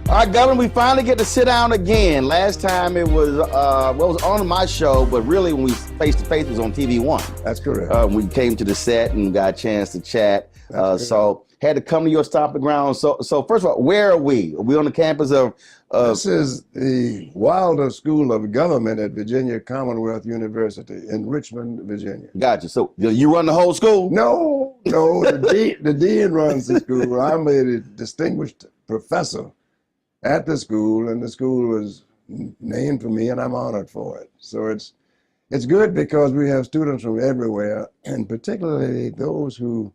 All right, Governor, we finally get to sit down again. Last time it was on my show, but really when we face-to-face was on TV One. That's correct. We came to the set and got a chance to chat. So had to come to your stomping ground. So first of all, where are we? Are we on the campus of? This is the Wilder School of Government at Virginia Commonwealth University in Richmond, Virginia. Gotcha. So you run the whole school? No, the dean runs the school. I'm a distinguished professor at the school, and the school was named for me, and I'm honored for it. So it's good because we have students from everywhere, and particularly those who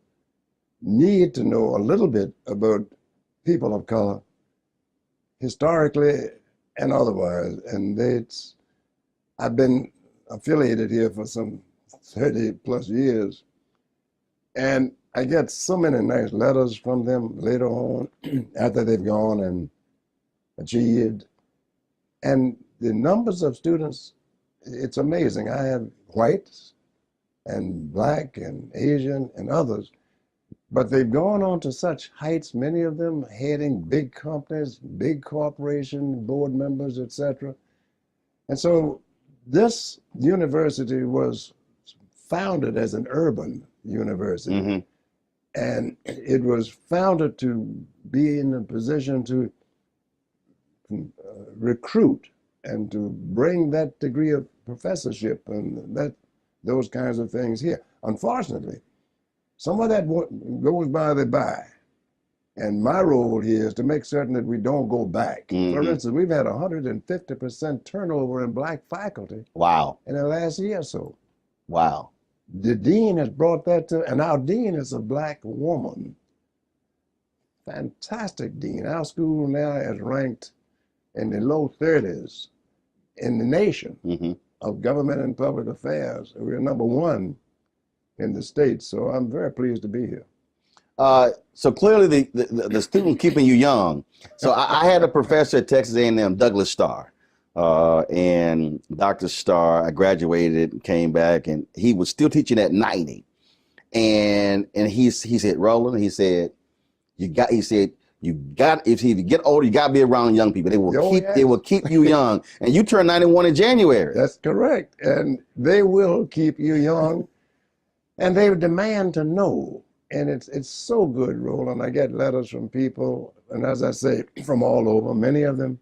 need to know a little bit about people of color, historically and otherwise. And I've been affiliated here for some 30 plus years, and I get so many nice letters from them later on after they've gone and achieved. And the numbers of students, it's amazing. I have whites and black and Asian and others, but they've gone on to such heights, many of them heading big companies, big corporation board members, etc. And so this university was founded as an urban university. Mm-hmm. And it was founded to be in a position to recruit and to bring that degree of professorship and those kinds of things here. Unfortunately, some of that goes by the by. And my role here is to make certain that we don't go back. Mm-hmm. For instance, we've had 150% turnover in black faculty. Wow. In the last year or so. Wow. The dean has brought that to, and our dean is a black woman. Fantastic dean. Our school now is ranked in the low 30s in the nation Mm-hmm. of government and public affairs. We're number one in the state, so I'm very pleased to be here. So clearly the student keeping you young. So I had a professor at Texas A&M, Douglas Starr, and Dr. Starr, I graduated and came back, and he was still teaching at 90. And he said, Roland, he said, if you get older, you gotta be around young people. They will Oh, keep yes. they will keep you young. And you turn 91 in January. That's correct. And they will keep you young, and they demand to know. And it's so good, Roland. I get letters from people, and as I say, from all over, many of them.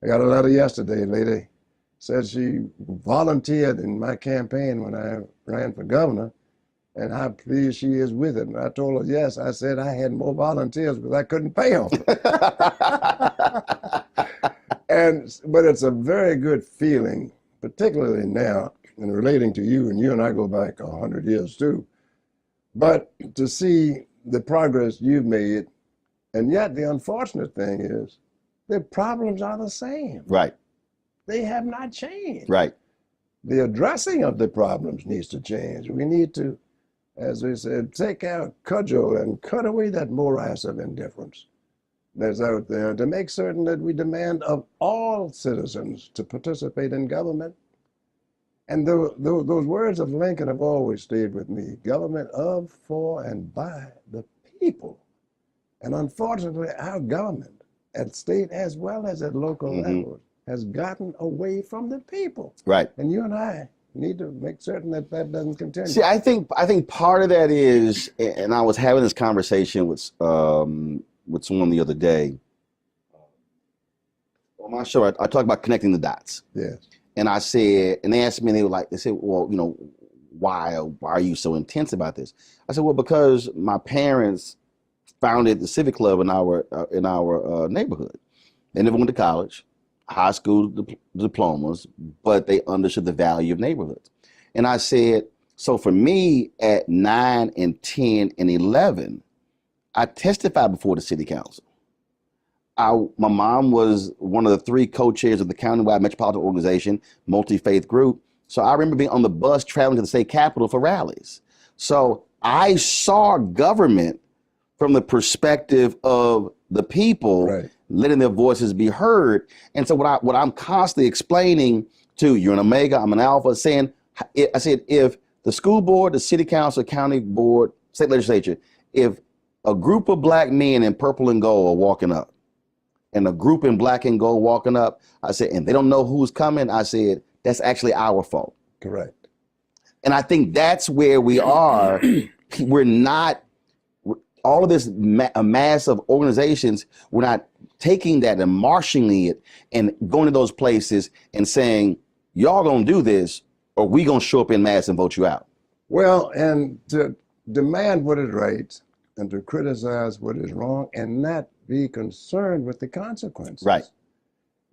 I got a letter yesterday, a lady said she volunteered in my campaign when I ran for governor, and how pleased she is with it. And I told her, yes. I said I had more volunteers, but I couldn't pay them. But it's a very good feeling, particularly now, and relating to you, and you and I go back 100 years too. But to see the progress you've made, and yet the unfortunate thing is, the problems are the same. Right. They have not changed. Right. The addressing of the problems needs to change. We need to, as we said, take our cudgel and cut away that morass of indifference that's out there to make certain that we demand of all citizens to participate in government. And those words of Lincoln have always stayed with me: government of, for, and by the people. And unfortunately, our government at state as well as at local levels has gotten away from the people. Right. And you and I need to make certain that that doesn't continue. See, I think part of that is, and I was having this conversation with someone the other day on my show. I talked about connecting the dots. Yes. And I said, and they asked me, and they said, well, why are you so intense about this? I said, well, because my parents founded the Civic Club in our neighborhood. They never went to college, high school diplomas, but they understood the value of neighborhoods. And I said, so for me at 9 and 10 and 11, I testified before the city council. My mom was one of the 3 co-chairs of the countywide metropolitan organization, multi-faith group. So I remember being on the bus traveling to the state capitol for rallies. So I saw government from the perspective of the people, right, letting their voices be heard. And so what I'm constantly explaining to you're an Omega, I'm an Alpha, I said, if the school board, the city council, county board, state legislature, if a group of black men in purple and gold are walking up, and a group in black and gold walking up, I said, and they don't know who's coming, I said, that's actually our fault. Correct. And I think that's where we are. We're not, all of this a mass of organizations, we're not taking that and marshalling it and going to those places and saying, y'all gonna do this, or we gonna show up in mass and vote you out. Well, and to demand what is right and to criticize what is wrong and not be concerned with the consequences. Right.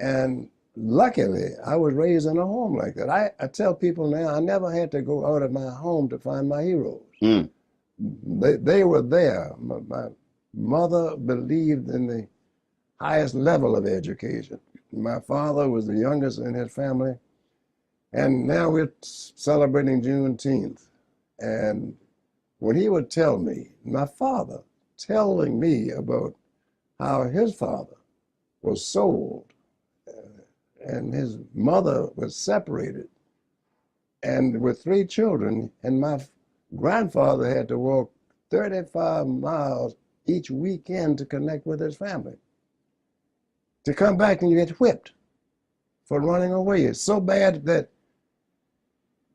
And luckily, I was raised in a home like that. I tell people now, I never had to go out of my home to find my heroes. They were there. My mother believed in the highest level of education. My father was the youngest in his family. And now we're celebrating Juneteenth. And when he would tell me, my father telling me about how his father was sold and his mother was separated and with 3 children, and my grandfather had to walk 35 miles each weekend to connect with his family. To come back and you get whipped for running away. It's so bad that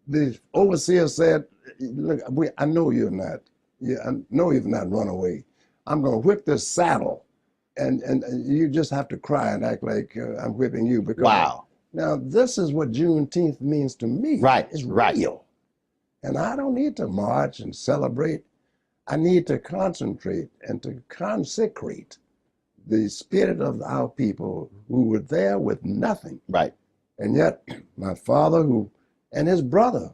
the overseer said, look, I know you're not. I know you've not run away. I'm going to whip this saddle. And you just have to cry and act like I'm whipping you. Because wow. Now, this is what Juneteenth means to me. Right. It's right. real. And I don't need to march and celebrate. I need to concentrate and to consecrate the spirit of our people who were there with nothing. Right. And yet, my father and his brother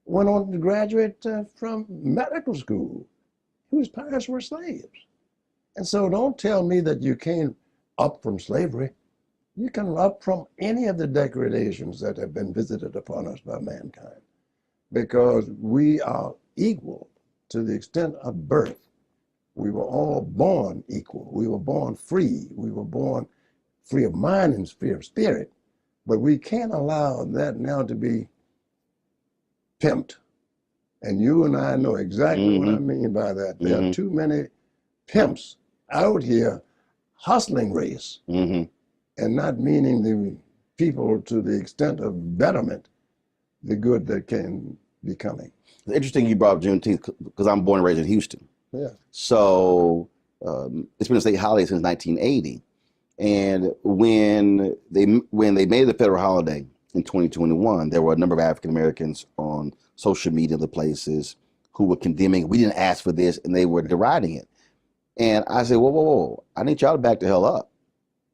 went on to graduate from medical school, whose parents were slaves. And so don't tell me that you came up from slavery. You can up from any of the degradations that have been visited upon us by mankind, because we are equal to the extent of birth. We were all born equal. We were born free. We were born free of mind and free of spirit. But we can't allow that now to be pimped. And you and I know exactly what I mean by that. There are too many pimps out here hustling race Hmm. and not meaning the people to the extent of betterment, the good that can be coming. It's interesting you brought up Juneteenth because I'm born and raised in Houston. Yeah. So it's been a state holiday since 1980. And when they made it a federal holiday in 2021, there were a number of African Americans on social media, the places, who were condemning. We didn't ask for this, and they were deriding it. And I said, whoa, whoa, whoa! I need y'all to back the hell up.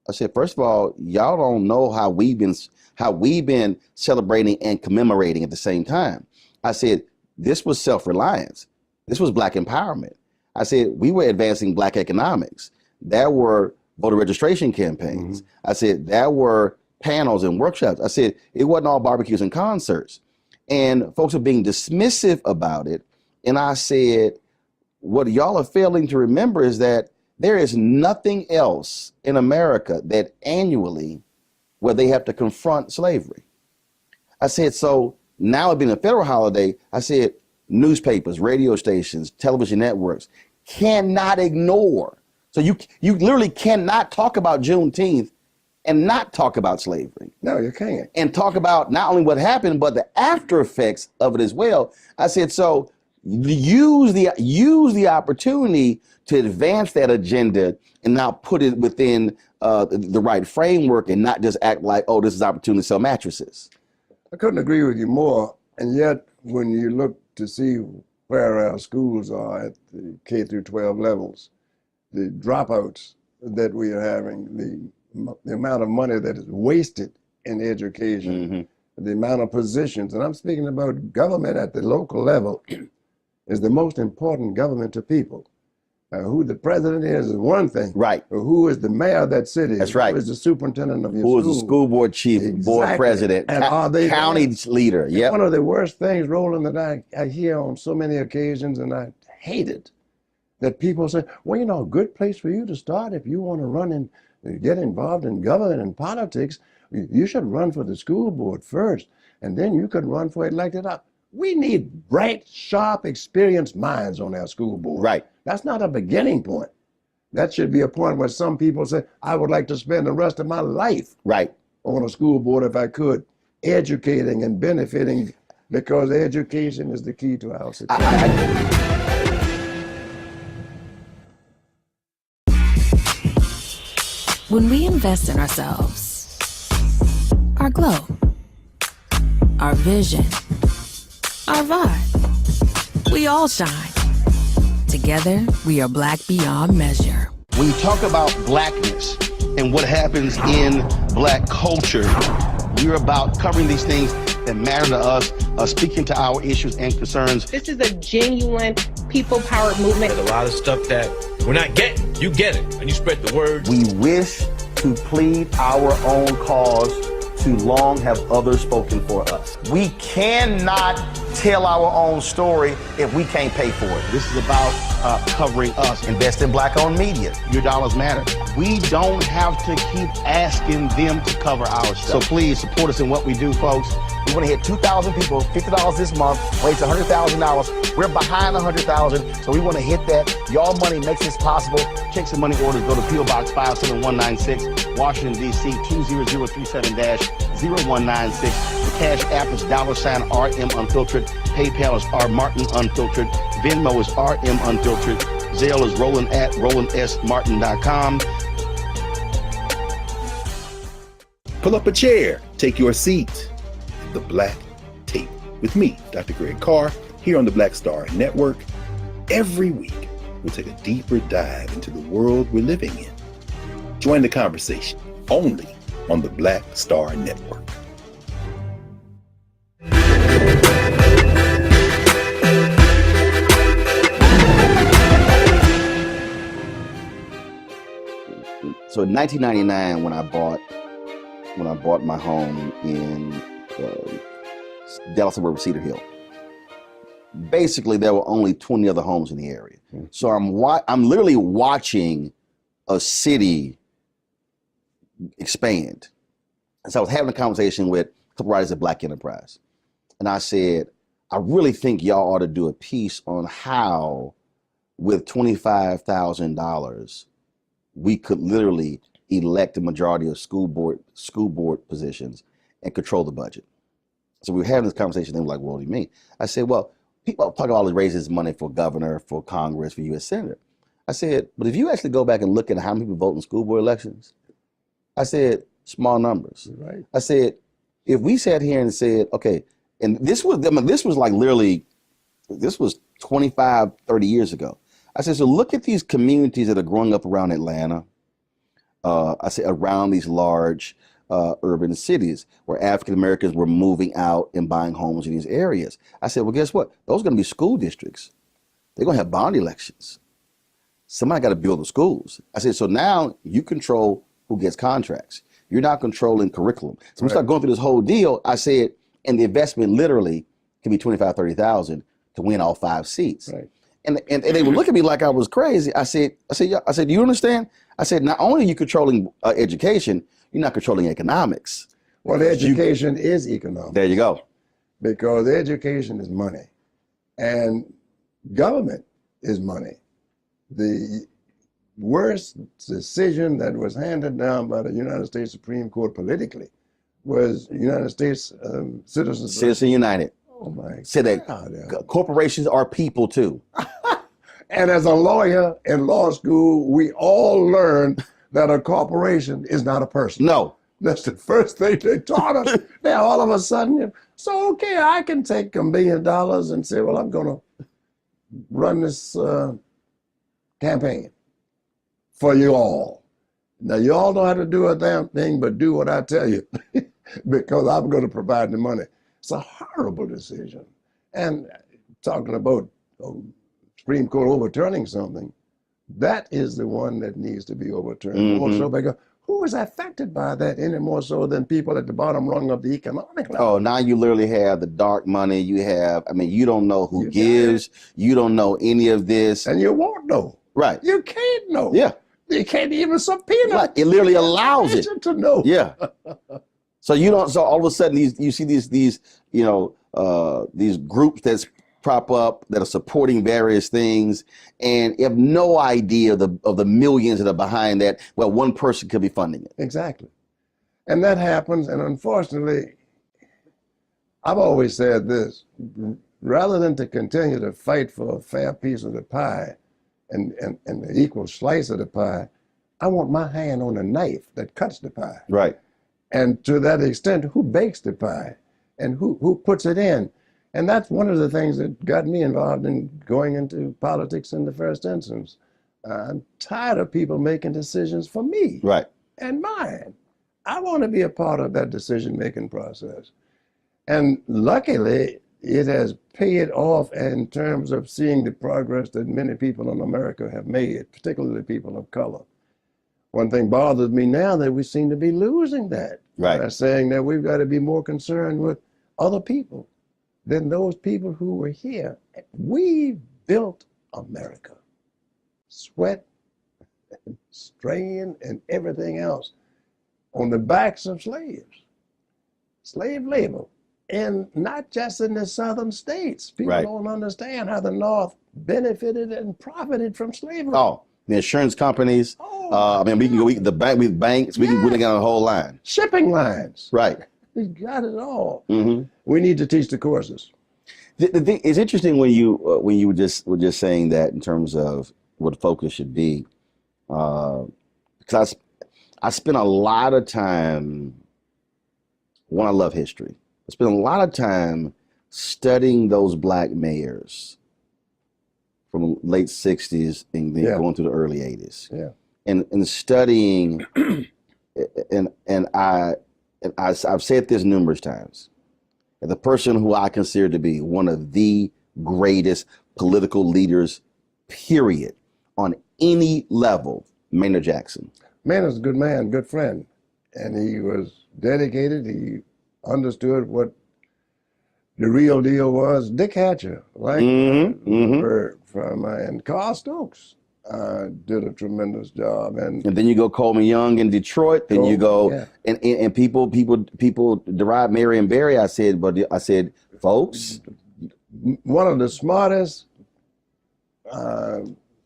I said, first of all, y'all don't know how we've been celebrating and commemorating at the same time. I said, this was self-reliance. This was Black empowerment. I said, we were advancing Black economics. There were voter registration campaigns. I said, there were panels and workshops. I said, it wasn't all barbecues and concerts. And folks are being dismissive about it. And I said, what y'all are failing to remember is that there is nothing else in America that annually where they have to confront slavery. I said, so now it being a federal holiday, I said, newspapers, radio stations, television networks cannot ignore. So you literally cannot talk about Juneteenth and not talk about slavery. No, you can't. And talk about not only what happened, but the after effects of it as well. I said, so use the opportunity to advance that agenda and now put it within the right framework and not just act like, oh, this is opportunity to sell mattresses. I couldn't agree with you more. And yet, when you look to see where our schools are at the K through 12 levels, the dropouts that we are having, the amount of money that is wasted in education, the amount of positions, and I'm speaking about government at the local level, is the most important government to people. Who the president is one thing. Right. Who is the mayor of that city? That's right. Who is the superintendent of your Who school? is the school board chief, board president, And are they county leader? Yeah. One of the worst things, Roland, that I hear on so many occasions, and I hate it, that people say, well, you know, a good place for you to start if you want to run and get involved in government and politics, you should run for the school board first, and then you could run for elected up. We need bright, sharp, experienced minds on our school board. Right. That's not a beginning point. That should be a point where some people say, I would like to spend the rest of my life Right. on a school board if I could, educating and benefiting, because education is the key to our success. When we invest in ourselves, our glow, our vision, our vibe, we all shine. Together, we are Black beyond measure. When you talk about Blackness and what happens in Black culture, we're about covering these things that matter to us, speaking to our issues and concerns. This is a genuine people-powered movement. There's a lot of stuff that we're not getting. You get it, and you spread the word. We wish to plead our own cause. Too long have others spoken for us. We cannot tell our own story if we can't pay for it. This is about covering us. Invest in Black-owned media. Your dollars matter. We don't have to keep asking them to cover our So stuff. please support us in what we do, folks. We want to hit 2,000 people, $50 this month, raise $100,000. We're behind 100,000, so we want to hit that. Y'all money makes this possible. Checks and money orders go to P.O. Box 57196, Washington, D.C. 20037-0196. The Cash App is $RM Unfiltered. PayPal is R Martin Unfiltered. Venmo is RM Unfiltered. Zelle is Roland at RolandSMartin.com. Pull up a chair, take your seat. The Black Tape with me, Dr. Greg Carr, here on the Black Star Network. Every week, we'll take a deeper dive into the world we're living in. Join the conversation only on the Black Star Network. So in 1999, when I bought my home in Dallas suburb Cedar Hill, basically there were only 20 other homes in the area. So I'm literally watching a city expand. And so I was having a conversation with a couple writers at Black Enterprise, and I said, I really think y'all ought to do a piece on how, with $25,000, we could literally elect a majority of school board positions and control the budget. So we were having this conversation. They were like, well, what do you mean? I said, well, people talk about all this raises money for governor, for Congress, for U.S. Senator. I said, but if you actually go back and look at how many people vote in school board elections, I said, small numbers. Right. I said, if we sat here and said, okay, and this was like literally, this was 25, 30 years ago. I said, so look at these communities that are growing up around Atlanta. I said around these large urban cities where African Americans were moving out and buying homes in these areas. I said, well, guess what? Those are going to be school districts. They're going to have bond elections. Somebody got to build the schools. I said, so now you control who gets contracts. You're not controlling curriculum. So we start going through this whole deal. I said, and the investment literally can be 25, 30,000 to win all 5 seats. Right. And they would look at me like I was crazy. I said, yeah. I said, do you understand? I said, not only are you controlling education, you're not controlling economics. Well, education is economics. There you go. Because education is money, and government is money. The worst decision that was handed down by the United States Supreme Court politically was United States Citizen United. Oh my Said that God. corporations are people too. And as a lawyer in law school, we all learned that a corporation is not a person. No. That's the first thing they taught us. Now all of a sudden, so okay, I can take $1 million and say, well, I'm going to run this campaign for you all. Now you all don't have to do a damn thing, but do what I tell you, because I'm going to provide the money. It's a horrible decision. And talking about Supreme Court overturning something, that is the one that needs to be overturned. More so because who is affected by that any more so than people at the bottom rung of the economic level? Oh, now you literally have the dark money. You have, I mean, you don't know who gives. You don't know any of this. And you won't know. Right. You can't know. Yeah. You can't even subpoena. Right. It literally allows it to know. Yeah. So you don't. So all of a sudden, you see these groups that's prop up that are supporting various things, and you have no idea of the millions that are behind that. Well, one person could be funding it. Exactly. And that happens. And unfortunately, I've always said this: rather than to continue to fight for a fair piece of the pie and the equal slice of the pie, I want my hand on the knife that cuts the pie. Right. And to that extent, who bakes the pie and who puts it in? And that's one of the things that got me involved in going into politics in the first instance. I'm tired of people making decisions for me Right. and mine. I want to be a part of that decision-making process. And luckily, it has paid off in terms of seeing the progress that many people in America have made, particularly people of color. One thing bothers me now that we seem to be losing that. Right. By saying that we've got to be more concerned with other people than those people who were here. We built America. Sweat, and strain, and everything else on the backs of slaves. Slave labor. And not just in the southern states. People Right. don't understand how the North benefited and profited from slavery. Oh, the insurance companies. I mean, we can go. The bank with banks. We can get on a whole line. Shipping lines. Right. We got it all. Mm-hmm. We need to teach the courses. The thing, it's interesting when you were just saying that in terms of what focus should be, because I spent a lot of time. One, I love history. I spent a lot of time studying those black mayors from late 60s and then going through the early 80s. Yeah. And studying, and I've said this numerous times. The person who I consider to be one of the greatest political leaders, period, on any level, Maynard Jackson. Maynard's a good man, good friend, and he was dedicated. He understood what the real deal was. Dick Hatcher, like and Carl Stokes did a tremendous job. And then you go Coleman Young in Detroit. Then you go and people deride Marion Barry. I said, folks, one of the smartest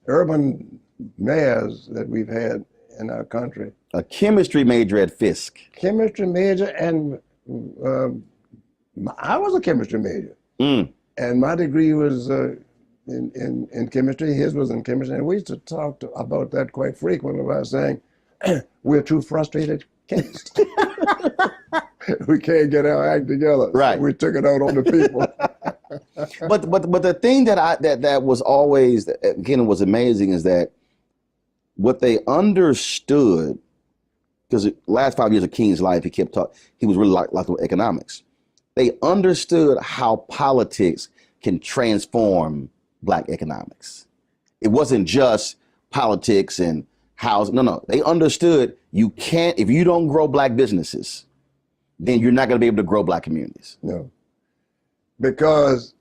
urban mayors that we've had in our country. A chemistry major at Fisk. Chemistry major, and I was a chemistry major. And my degree was in chemistry. His was in chemistry. And we used to talk about that quite frequently by saying, we're two frustrated chemists. We can't get our act together. Right. So we took it out on the people. But the thing that was always, again, was amazing is that what they understood, because the last 5 years of King's life, he was really like economics. They understood how politics can transform Black economics. It wasn't just politics and housing. No. They understood you can't, if you don't grow Black businesses, then you're not going to be able to grow Black communities. No. Because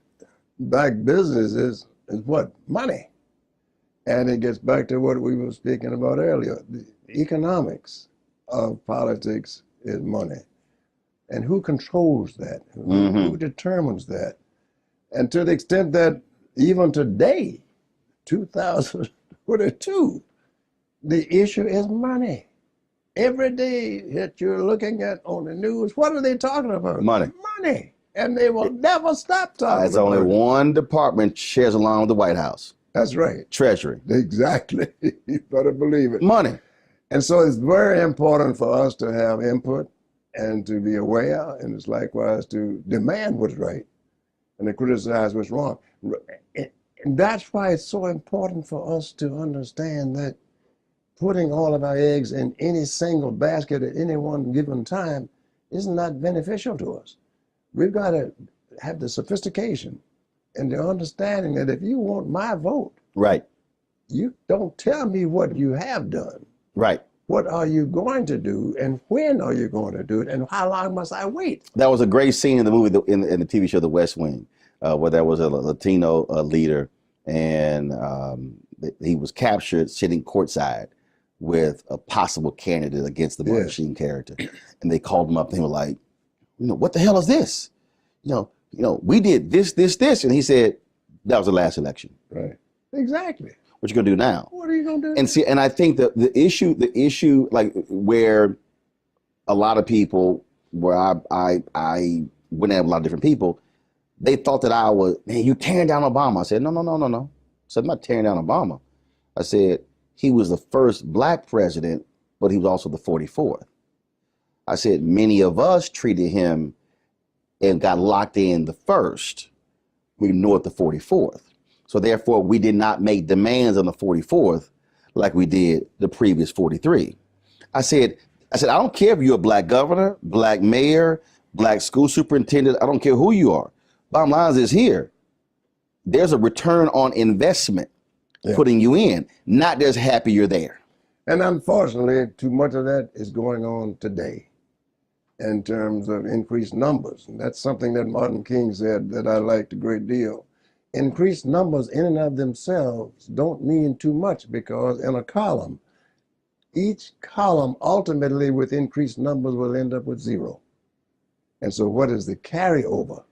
Black business is what? Money. And it gets back to what we were speaking about earlier. The economics of politics is money. And who controls that? Who determines that? And to the extent that even today, 2022, the issue is money. Every day that you're looking at on the news, what are they talking about? Money. Money. And they will never stop talking There's about only it. one department shares along with the White House. That's right. Treasury. Exactly. You better believe it. Money. And so it's very important for us to have input and to be aware, and it's likewise to demand what's right and to criticize what's wrong. And that's why it's so important for us to understand that putting all of our eggs in any single basket at any one given time is not beneficial to us. We've got to have the sophistication and the understanding that if you want my vote, Right. you don't tell me what you have done. Right. What are you going to do, and when are you going to do it, and how long must I wait? That was a great scene in the movie, in the TV show The West Wing, where there was a Latino leader, and he was captured sitting courtside with a possible candidate against the Martin Sheen character, and they called him up and they were like, what the hell is this? We did this, and he said that was the last election. Right. Exactly. What you gonna do now? What are you going to do? And see, and I think that the issue, like where a lot of people, where I went at a lot of different people, they thought that I was, man, you tearing down Obama. I said, no. I said, I'm not tearing down Obama. I said, he was the first Black president, but he was also the 44th. I said, many of us treated him and got locked in the first. We ignored the 44th. So therefore, we did not make demands on the 44th like we did the previous 43. I said, I don't care if you're a Black governor, Black mayor, Black school superintendent. I don't care who you are. Bottom line is here. There's a return on investment putting you in, not just happy you're there. And unfortunately, too much of that is going on today in terms of increased numbers. And that's something that Martin King said that I liked a great deal. Increased numbers in and of themselves don't mean too much, because in a column, each column ultimately with increased numbers will end up with 0. And so what is the carryover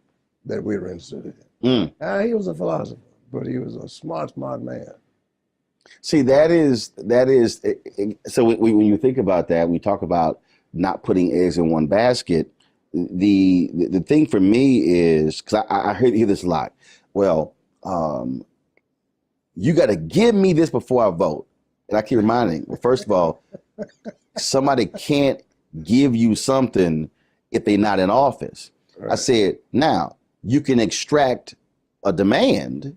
that we're interested in? He was a philosopher, but he was a smart man. See, that is, so when you think about that, we talk about not putting eggs in one basket. The thing for me is, because I hear this a lot, well, you got to give me this before I vote. And I keep reminding, well, first of all, somebody can't give you something if they're not in office. Right. I said, now, you can extract a demand.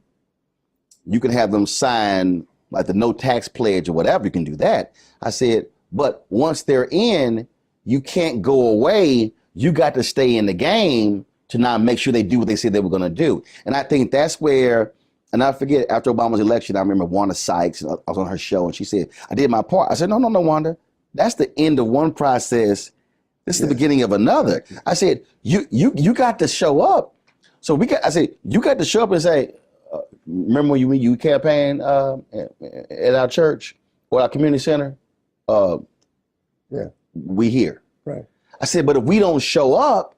You can have them sign like the no tax pledge or whatever. You can do that. I said, but once they're in, you can't go away. You got to stay in the game to not make sure they do what they said they were going to do. And I think that's where, and I forget, after Obama's election, I remember Wanda Sykes, I was on her show, and she said, I did my part. I said, no, Wanda. That's the end of one process. This is the beginning of another. I said, you got to show up. So I said, you got to show up and say, remember when you campaigned at our church or our community center? We here. Right. I said, but if we don't show up,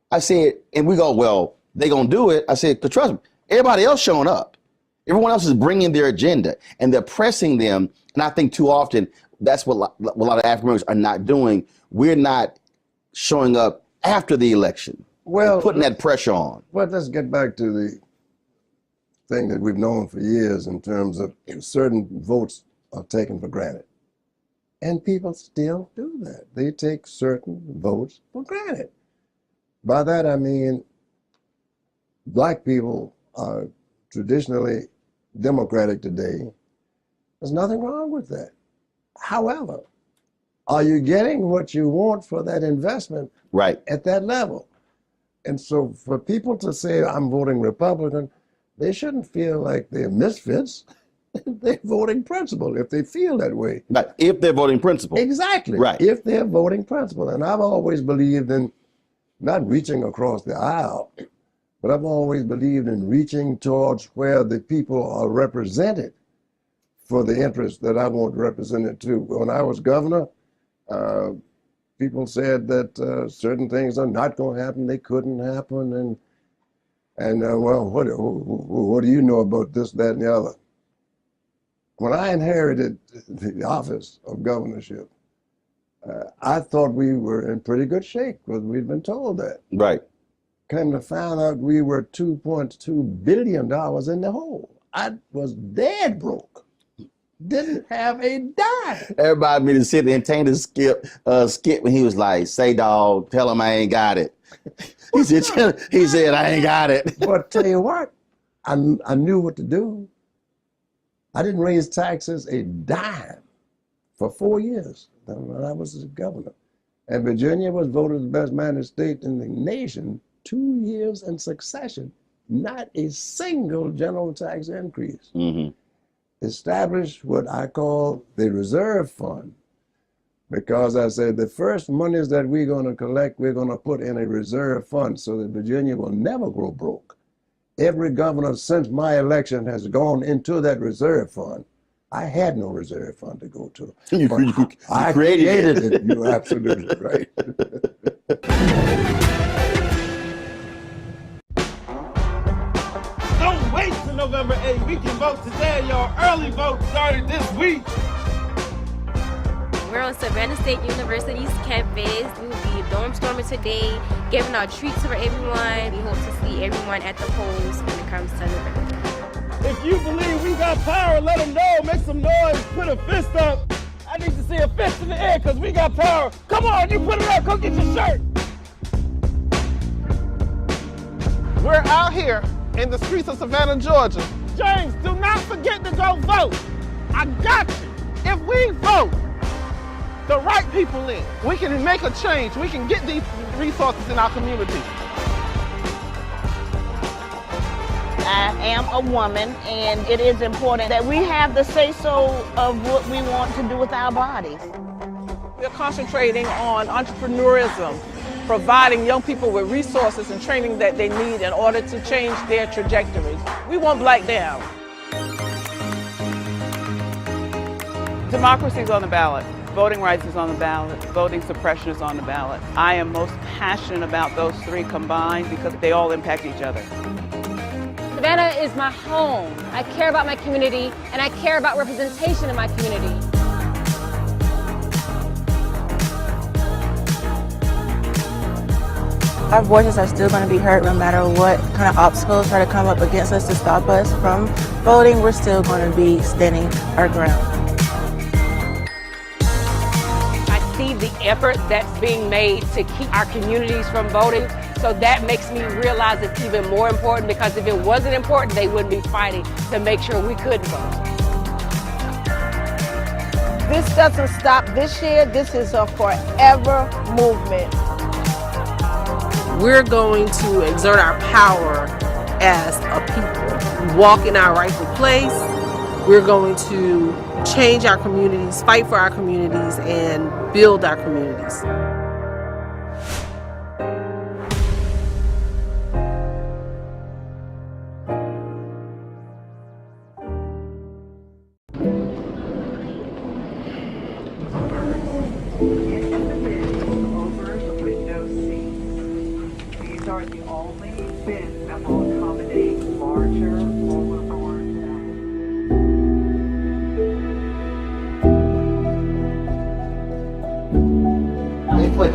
I said, and we go, well, they gonna do it. I said, because trust me, everybody else showing up. Everyone else is bringing their agenda and they're pressing them. And I think too often that's what a lot of African Americans are not doing. We're not showing up after the election, Well, putting that pressure on. Well, let's get back to the thing that we've known for years in terms of certain votes are taken for granted. And people still do that. They take certain votes for granted. By that I mean, black people are traditionally Democratic today. There's nothing wrong with that. However, are you getting what you want for that investment Right. at that level? And so for people to say, I'm voting Republican, they shouldn't feel like they're misfits. They're voting principle if they feel that way. But if they're voting principle. Exactly. Right. If they're voting principle. And I've always believed in not reaching across the aisle, but I've always believed in reaching towards where the people are represented for the interests that I want represented too. When I was governor, people said that certain things are not going to happen, they couldn't happen, and well, what do you know about this, that, and the other? When I inherited the office of governorship, I thought we were in pretty good shape because we'd been told that. Right. Came to find out we were $2.2 billion in the hole. I was dead broke. Didn't have a dime. Everybody me to sit there and taint Skip when he was like, "Say, dog, tell him I ain't got it." he said, "I ain't got it." But tell you what, I knew what to do. I didn't raise taxes a dime for 4 years when I was the governor. And Virginia was voted the best managed state in the nation 2 years in succession. Not a single general tax increase. Mm-hmm. Established what I call the reserve fund, because I said the first monies that we're going to collect, we're going to put in a reserve fund so that Virginia will never go broke. Every governor since my election has gone into that reserve fund. I had no reserve fund to go to. You I created created it. You're absolutely right. Don't wait till November 8th. We can vote today. Y'all early vote started this week. We're on Savannah State University's campus. We will be dorm storming today, giving out treats for everyone. We hope to see everyone at the polls when it comes to November. If you believe we got power, let them know. Make some noise. Put a fist up. I need to see a fist in the air because we got power. Come on, you put it up. Go get your shirt. We're out here in the streets of Savannah, Georgia. James, do not forget to go vote. I got you. If we vote the right people in, we can make a change. We can get these resources in our community. I am a woman, and it is important that we have the say-so of what we want to do with our bodies. We're concentrating on entrepreneurism, providing young people with resources and training that they need in order to change their trajectories. We want Black down. Democracy is on the ballot. Voting rights is on the ballot. Voting suppression is on the ballot. I am most passionate about those three combined because they all impact each other. Savannah is my home. I care about my community, and I care about representation in my community. Our voices are still going to be heard no matter what kind of obstacles try to come up against us to stop us from voting. We're still going to be standing our ground. I see the effort that's being made to keep our communities from voting. So that makes me realize it's even more important, because if it wasn't important, they wouldn't be fighting to make sure we couldn't vote. This doesn't stop this year. This is a forever movement. We're going to exert our power as a people, walk in our rightful place. We're going to change our communities, fight for our communities, and build our communities.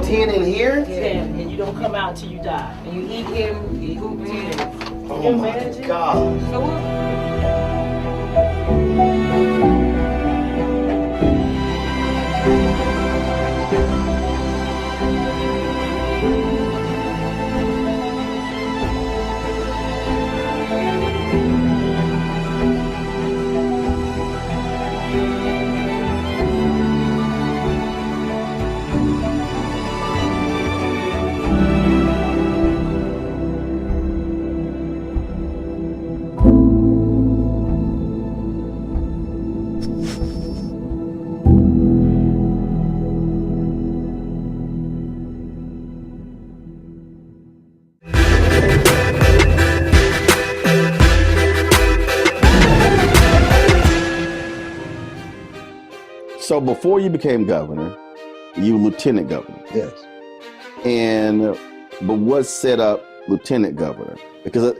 10 in here? 10, and you don't come out until you die. And you eat him, you eat 10. Oh my God. So what? So before you became governor, you were lieutenant governor. Yes. But what set up lieutenant governor? Because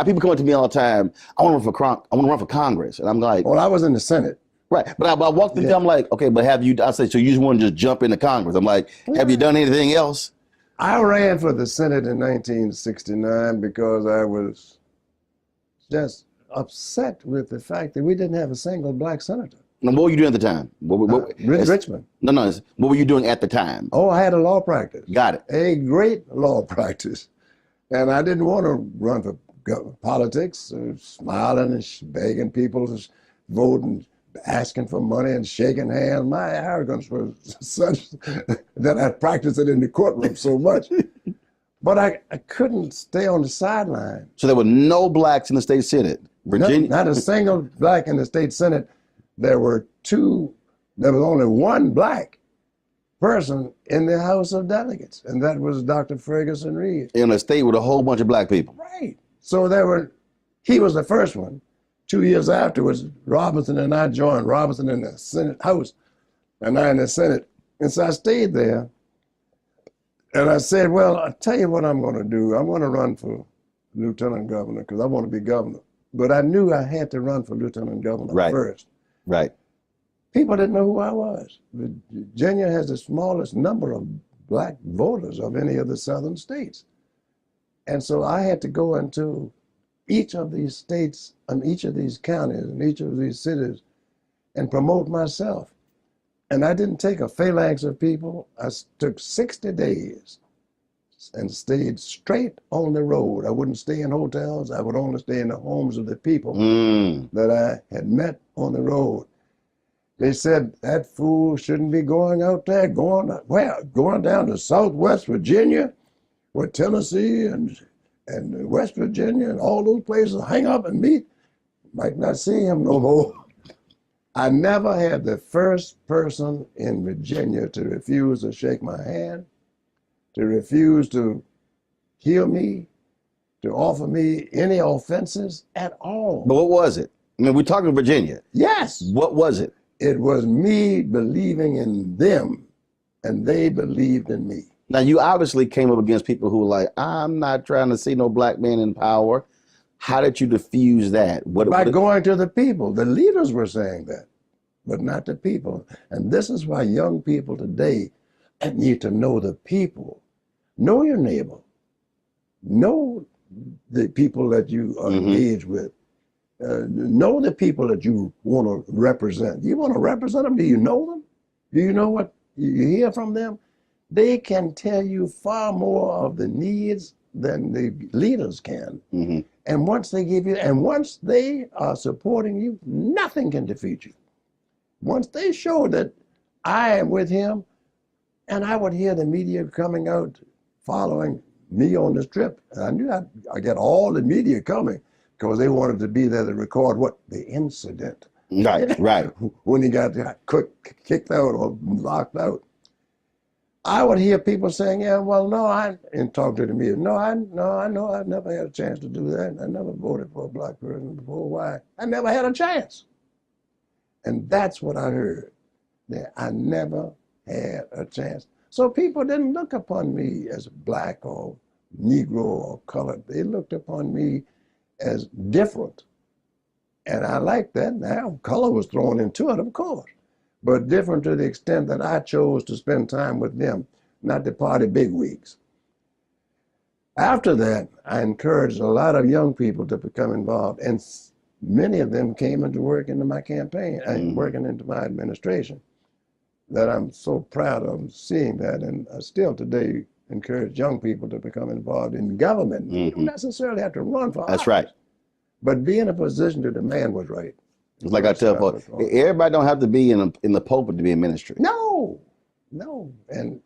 people come up to me all the time. I want to run for Congress, and I'm like, well, I was in the Senate. Right, but I walked into, I'm like, okay, but have you? I said, so you just want to just jump into Congress? I'm like, have you done anything else? I ran for the Senate in 1969 because I was just upset with the fact that we didn't have a single black senator. Now, what were you doing at the time? Richmond. No. What were you doing at the time? Oh, I had a law practice. Got it. A great law practice. And I didn't want to run for politics, smiling and begging people to vote and asking for money and shaking hands. My arrogance was such that I practiced it in the courtroom so much. But I couldn't stay on the sideline. So there were no blacks in the state Senate? Virginia? Not a single black in the state Senate. There was only one black person in the House of Delegates, and that was Dr. Ferguson Reed. In a state with a whole bunch of black people. Right. So he was the first one. 2 years afterwards, Robinson and I joined. Robinson in the Senate House, and I in the Senate. And so I stayed there, and I said, well, I'll tell you what I'm going to do. I'm going to run for lieutenant governor because I want to be governor. But I knew I had to run for lieutenant governor first. Right. People didn't know who I was. Virginia has the smallest number of black voters of any of the southern states. And so I had to go into each of these states and each of these counties and each of these cities and promote myself. And I didn't take a phalanx of people. I took 60 days and stayed straight on the road. I wouldn't stay in hotels. I would only stay in the homes of the people that I had met on the road. They said, that fool shouldn't be going out there, going down to Southwest Virginia, where Tennessee and West Virginia and all those places hang up and meet. Might not see him no more. I never had the first person in Virginia to refuse to shake my hand, to refuse to hear me, to offer me any offenses at all. But what was it? I mean, we're talking Virginia. Yes. What was it? It was me believing in them, and they believed in me. Now, you obviously came up against people who were like, I'm not trying to see no black man in power. How did you diffuse that? By going to the people. The leaders were saying that, but not the people. And this is why young people today need to know the people. Know your neighbor. Know the people that you are engaged with. Know the people that you want to represent. You want to represent them? Do you know them? Do you know what you hear from them? They can tell you far more of the needs than the leaders can. And once they are supporting you, nothing can defeat you. Once they show that I am with him, and I would hear the media coming out following me on this trip. And I knew I got all the media coming because they wanted to be there to record the incident. Right. When he got kicked out or locked out. I would hear people saying, yeah, well, no, and talk to the media. No, I know I never had a chance to do that. I never voted for a black person before. Why? I never had a chance. And that's what I heard. That I never had a chance. So people didn't look upon me as black or Negro or colored. They looked upon me as different. And I liked that. Now, color was thrown into it, of course, but different to the extent that I chose to spend time with them, not the party bigwigs. After that, I encouraged a lot of young people to become involved, and many of them came into work into my campaign and working into my administration. That I'm so proud of seeing that, and I still today encourage young people to become involved in government. You don't necessarily have to run for That's office, right. but be in a position to demand what's right. It's like I tell folks, everybody don't have to be in the pulpit to be in ministry. No. And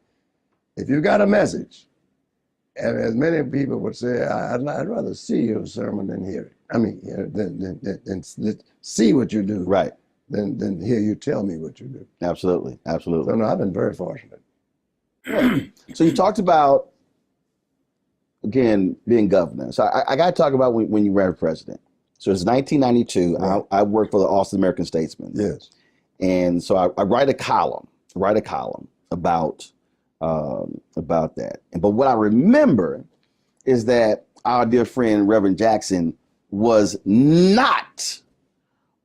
if you got a message, and as many people would say, I'd rather see your sermon than hear it. I mean, than see what you do, right? Than hear you tell me what you do. Absolutely. So no, I've been very fortunate. So you talked about, again, being governor. So I got to talk about when you ran for president. So it's 1992. Right. I worked for the Austin American Statesman. Yes. And so I write a column about that. But what I remember is that our dear friend Reverend Jackson was not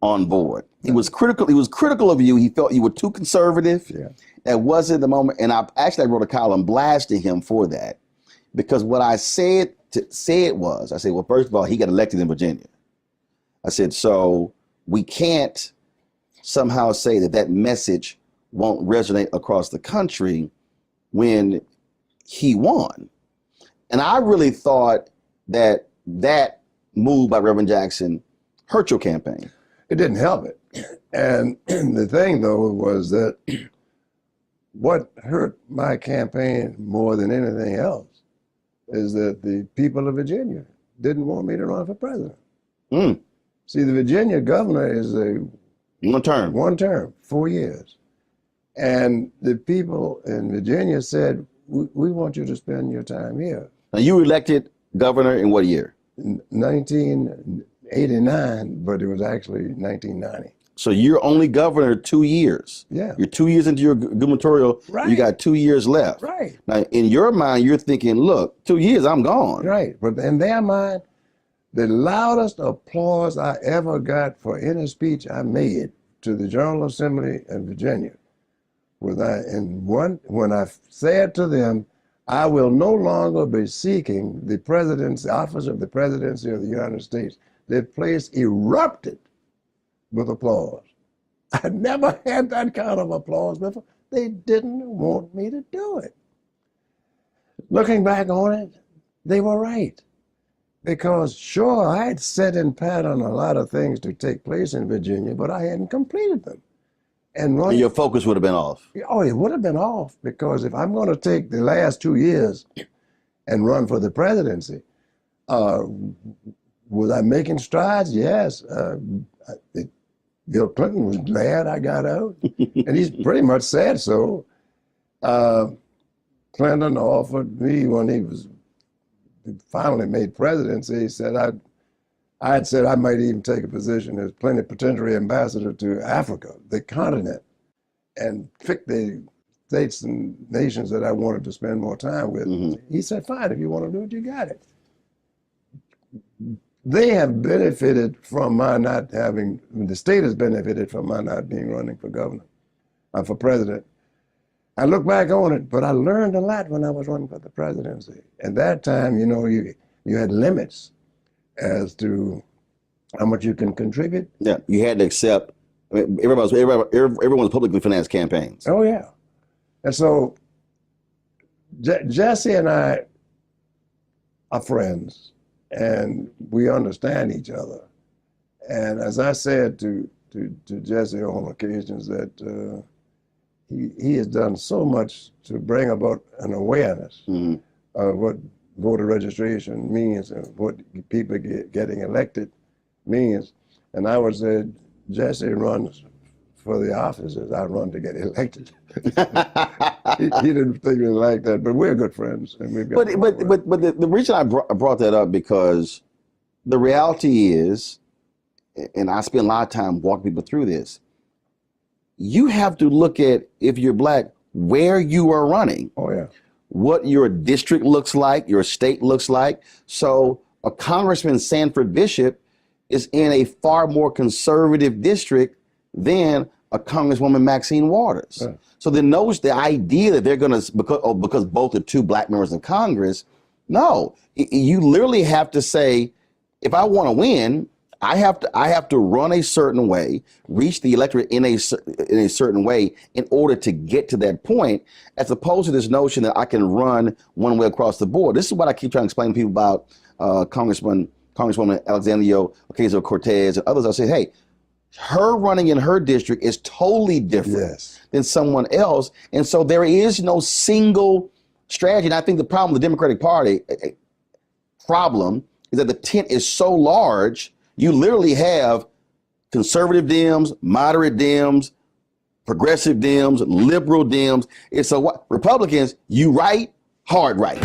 on board. He was critical. He was critical of you. He felt you were too conservative. Yeah. That wasn't the moment. And I wrote a column blasting him for that, because what I said was, I said, well, first of all, he got elected in Virginia. I said, so we can't somehow say that message won't resonate across the country when he won. And I really thought that move by Reverend Jackson hurt your campaign. It didn't help it. And the thing, though, was that what hurt my campaign more than anything else is that the people of Virginia didn't want me to run for president. See, the Virginia governor is a one term, 4 years. And the people in Virginia said, we want you to spend your time here. Now, you were elected governor in what year? 1989, but it was actually 1990. So you're only governor 2 years. Yeah. You're 2 years into your gubernatorial. Right. You got 2 years left. Right. Now, in your mind, you're thinking, look, 2 years, I'm gone. Right. But in their mind, the loudest applause I ever got for any speech I made to the General Assembly in Virginia was when I said to them, I will no longer be seeking the office of the presidency of the United States. The place erupted with applause. I never had that kind of applause before. They didn't want me to do it. Looking back on it, they were right. Because sure, I had set in pattern a lot of things to take place in Virginia, but I hadn't completed them. And your focus would have been off. Oh, it would have been off, because if I'm going to take the last 2 years and run for the presidency, was I making strides? Yes. Bill Clinton was glad I got out, and he's pretty much said so. Clinton offered me, when he finally made presidency, he said I had said I might even take a position as plenipotentiary ambassador to Africa, the continent, and pick the states and nations that I wanted to spend more time with. He said, fine, if you want to do it, you got it. They have benefited from my not having, the state has benefited from my not being running for governor, for president. I look back on it, but I learned a lot when I was running for the presidency. At that time, you had limits as to how much you can contribute. Yeah, you had to accept. I mean, everyone's publicly financed campaigns. Oh yeah, and so Jesse and I are friends, and we understand each other. And as I said to Jesse on occasions, that he has done so much to bring about an awareness of what voter registration means and what people getting elected means. And I would say, Jesse runs for the offices, I run to get elected. he didn't think like that, but we're good friends. And we've got but the reason I brought that up, because the reality is, and I spend a lot of time walking people through this, you have to look at, if you're black, where you are running. Oh yeah. What your district looks like, your state looks like. So a Congressman Sanford Bishop is in a far more conservative district than a Congresswoman Maxine Waters. Right. So then the idea that they're going to, because both are two black members of Congress, no, you literally have to say, if I want to win, I have to run a certain way, reach the electorate in a certain way in order to get to that point, as opposed to this notion that I can run one way across the board. This is what I keep trying to explain to people about Congresswoman Alexandria Ocasio-Cortez and others. I say, hey, her running in her district is totally different than someone else. And so there is no single strategy. And I think the problem with the Democratic Party problem is that the tent is so large, you literally have conservative Dems, moderate Dems, progressive Dems, liberal Dems. It's a what? Republicans, you right, hard right.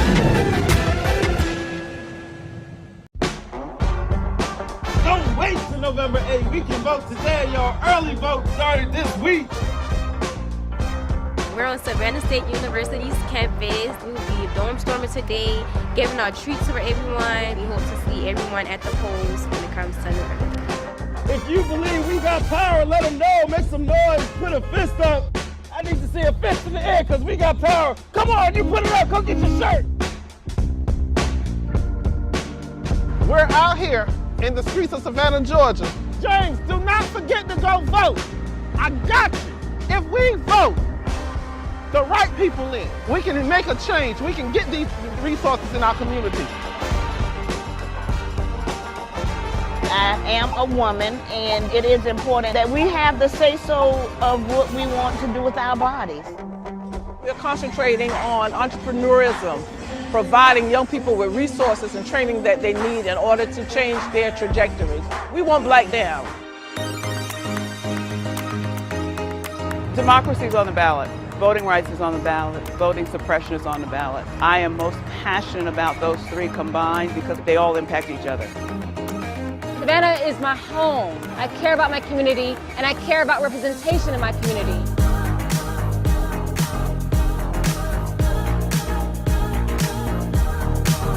Don't wait till November 8th. We can vote today, y'all. Early vote started this week. We're on Savannah State University's campus. We will be dorm storming today, giving out treats for everyone. We hope to see everyone at the polls when it comes to November. If you believe we got power, let them know. Make some noise. Put a fist up. I need to see a fist in the air because we got power. Come on, you put it up. Go get your shirt. We're out here in the streets of Savannah, Georgia. James, do not forget to go vote. I got you. If we vote the right people in, we can make a change. We can get these resources in our community. I am a woman, and it is important that we have the say-so of what we want to do with our bodies. We're concentrating on entrepreneurism, providing young people with resources and training that they need in order to change their trajectories. We want Black down. Democracy is on the ballot. Voting rights is on the ballot. Voting suppression is on the ballot. I am most passionate about those three combined because they all impact each other. Savannah is my home. I care about my community, and I care about representation in my community.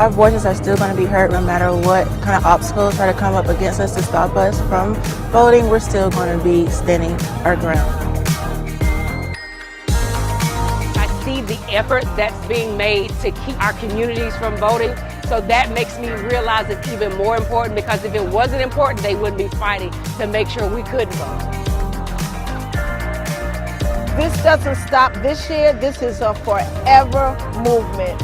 Our voices are still going to be heard no matter what kind of obstacles try to come up against us to stop us from voting. We're still going to be standing our ground. I see the effort that's being made to keep our communities from voting. So that makes me realize it's even more important, because if it wasn't important, they wouldn't be fighting to make sure we couldn't vote. This doesn't stop this year. This is a forever movement.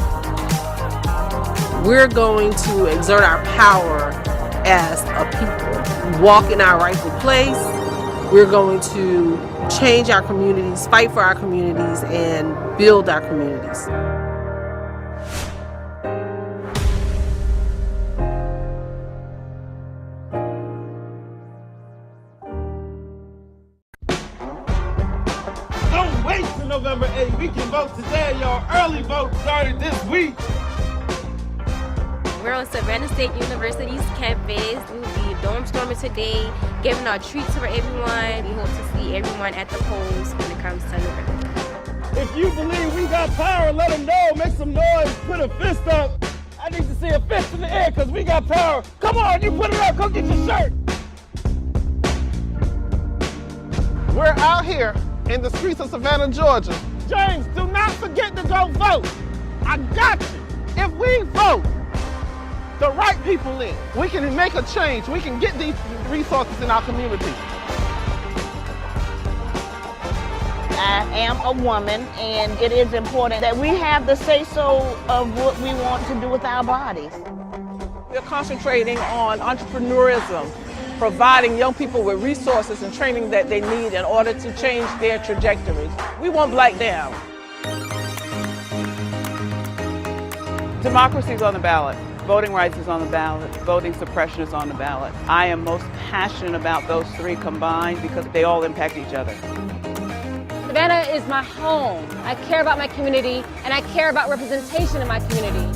We're going to exert our power as a people, walk in our rightful place. We're going to change our communities, fight for our communities, and build our communities. Don't wait till November 8th. We can vote today, y'all. Early vote started this week. We're on Savannah State University's campus. We will be dorm storming today, giving out treats for everyone. We hope to see everyone at the polls when it comes to November. If you believe we got power, let them know. Make some noise. Put a fist up. I need to see a fist in the air because we got power. Come on, you put it up. Go get your shirt. We're out here in the streets of Savannah, Georgia. James, do not forget to go vote. I got you. If we vote the right people in, we can make a change. We can get these resources in our community. I am a woman, and it is important that we have the say-so of what we want to do with our bodies. We're concentrating on entrepreneurism, providing young people with resources and training that they need in order to change their trajectories. We want Black down. Democracy is on the ballot. Voting rights is on the ballot. Voting suppression is on the ballot. I am most passionate about those three combined because they all impact each other. Savannah is my home. I care about my community, and I care about representation in my community.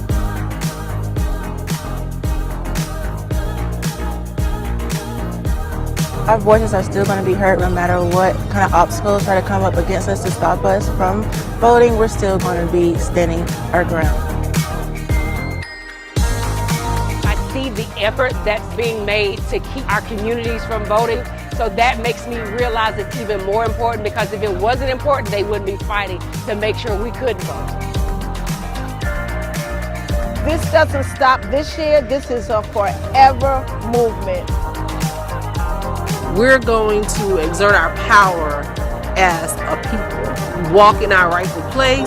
Our voices are still going to be heard no matter what kind of obstacles try to come up against us to stop us from voting. We're still going to be standing our ground. I see the effort that's being made to keep our communities from voting. So that makes me realize it's even more important, because if it wasn't important, they wouldn't be fighting to make sure we could vote. This doesn't stop this year. This is a forever movement. We're going to exert our power as a people, walk in our rightful place.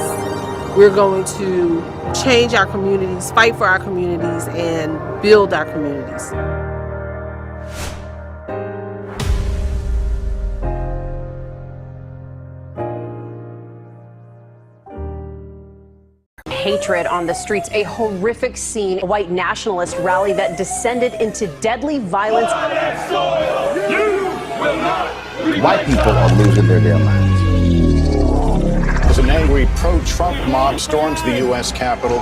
We're going to change our communities, fight for our communities, and build our communities. Hatred on the streets, a horrific scene, a white nationalist rally that descended into deadly violence. White people are losing their damn minds. As an angry pro-Trump mob storms the U.S. Capitol,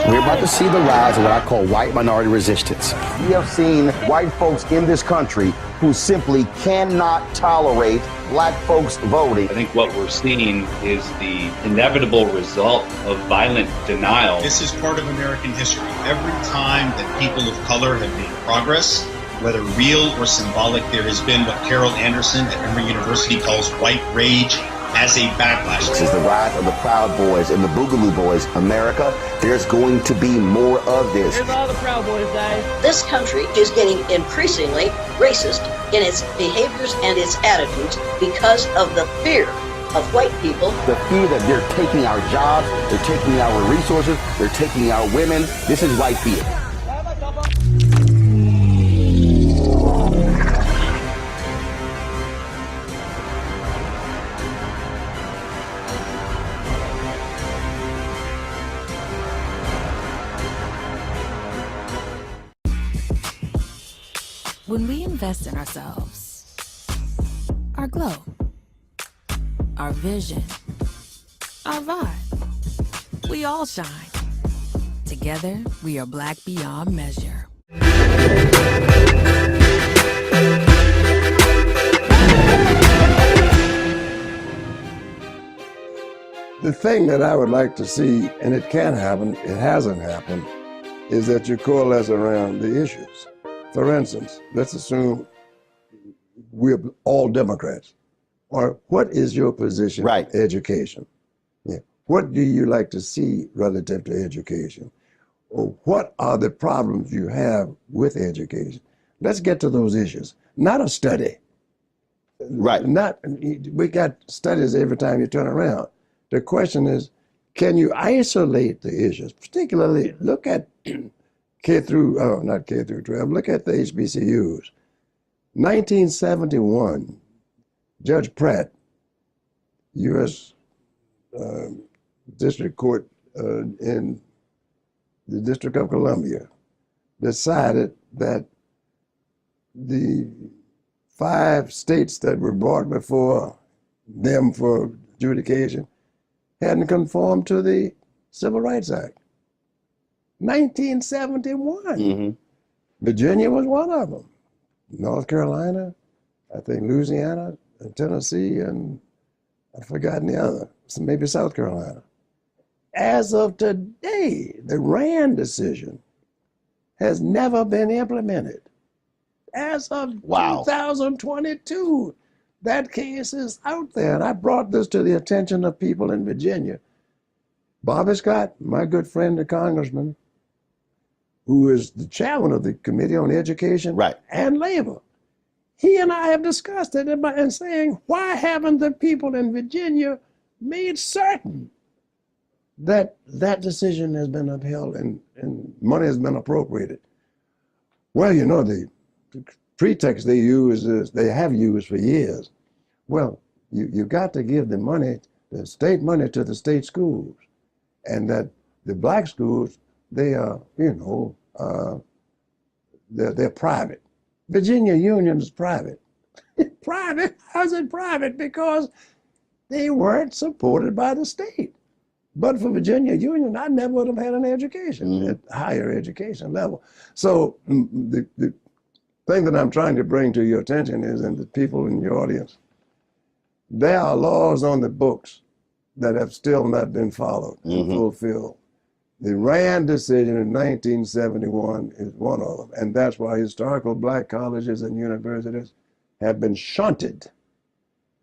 We're about to see the rise of what I call white minority resistance. We have seen white folks in this country who simply cannot tolerate black folks voting. I think what we're seeing is the inevitable result of violent denial. This is part of American history. Every time that people of color have made progress, whether real or symbolic, there has been what Carol Anderson at Emory University calls white rage as a backlash. This is the rise of the Proud Boys and the Boogaloo Boys. America, there's going to be more of this. Here's all the Proud Boys, guys. This country is getting increasingly racist in its behaviors and its attitudes because of the fear of white people. The fear that they're taking our jobs, they're taking our resources, they're taking our women. This is white fear. When we invest in ourselves, our glow, our vision, our vibe, we all shine. Together, we are black beyond measure. The thing that I would like to see, and it can happen, it hasn't happened, is that you coalesce around the issues. For instance, let's assume we're all Democrats. Or what is your position on education? Yeah. What do you like to see relative to education? Or what are the problems you have with education? Let's get to those issues. Not a study. Right. We got studies every time you turn around. The question is, can you isolate the issues? Particularly, look at not K through 12, look at the HBCUs. 1971, Judge Pratt, U.S. District Court in the District of Columbia, decided that the 5 states that were brought before them for adjudication hadn't conformed to the Civil Rights Act. 1971. Mm-hmm. Virginia was one of them. North Carolina, I think Louisiana, and Tennessee, and I've forgotten the other, maybe South Carolina. As of today, the Rand decision has never been implemented. As of 2022, that case is out there. And I brought this to the attention of people in Virginia. Bobby Scott, my good friend, the congressman, who is the chairman of the Committee on Education and Labor. He and I have discussed it and saying, why haven't the people in Virginia made certain that that decision has been upheld and money has been appropriated? Well, you know, the pretext they use is, they have used for years. Well, you got to give the money, the state money, to the state schools, and that the black schools, they are, they're private. Virginia Union is private. Private? How's it private? Because they weren't supported by the state. But for Virginia Union, I never would have had an education at higher education level. So the thing that I'm trying to bring to your attention is, and the people in your audience, there are laws on the books that have still not been followed and fulfilled. The Rand decision in 1971 is one of them, and that's why historical black colleges and universities have been shunted.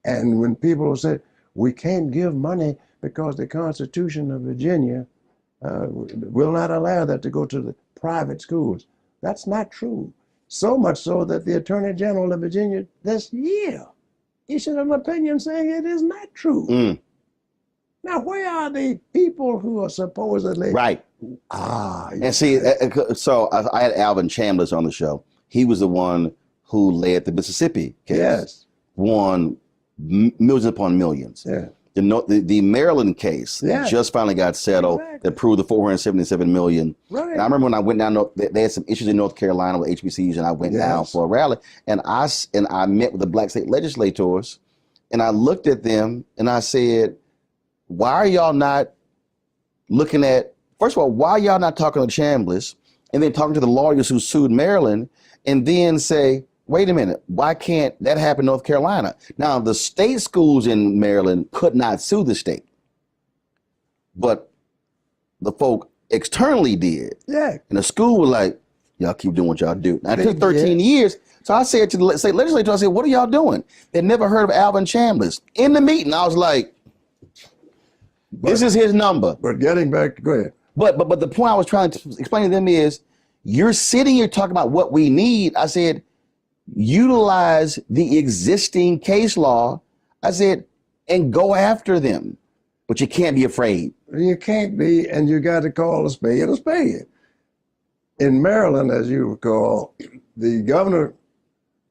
And when people say, we can't give money because the Constitution of Virginia will not allow that to go to the private schools. That's not true. So much so that the Attorney General of Virginia this year issued an opinion saying it is not true. Now, where are the people who are supposedly right? And see, so I had Alvin Chambliss on the show. He was the one who led the Mississippi case. Yes. Won millions upon millions. Yeah. The Maryland case Yeah. just finally got settled that proved the $477 million. Right. And I remember when I went down, they had some issues in North Carolina with HBCUs, and I went down for a rally, and I met with the black state legislators, and I looked at them and I said, why are y'all not looking at, first of all, why are y'all not talking to Chambliss and then talking to the lawyers who sued Maryland, and then say, wait a minute, why can't that happen in North Carolina? Now, the state schools in Maryland could not sue the state, but the folk externally did. Yeah. And the school was like, y'all keep doing what y'all do. Now, it took 13 years. So I said to the state legislature, I said, what are y'all doing? They never heard of Alvin Chambliss. In the meeting, I was like, this is his number. But getting back, go ahead. But the point I was trying to explain to them is, you're sitting here talking about what we need. I said, utilize the existing case law. I said, and go after them. But you can't be afraid. You can't be, and you got to call a spade a spade. In Maryland, as you recall, the governor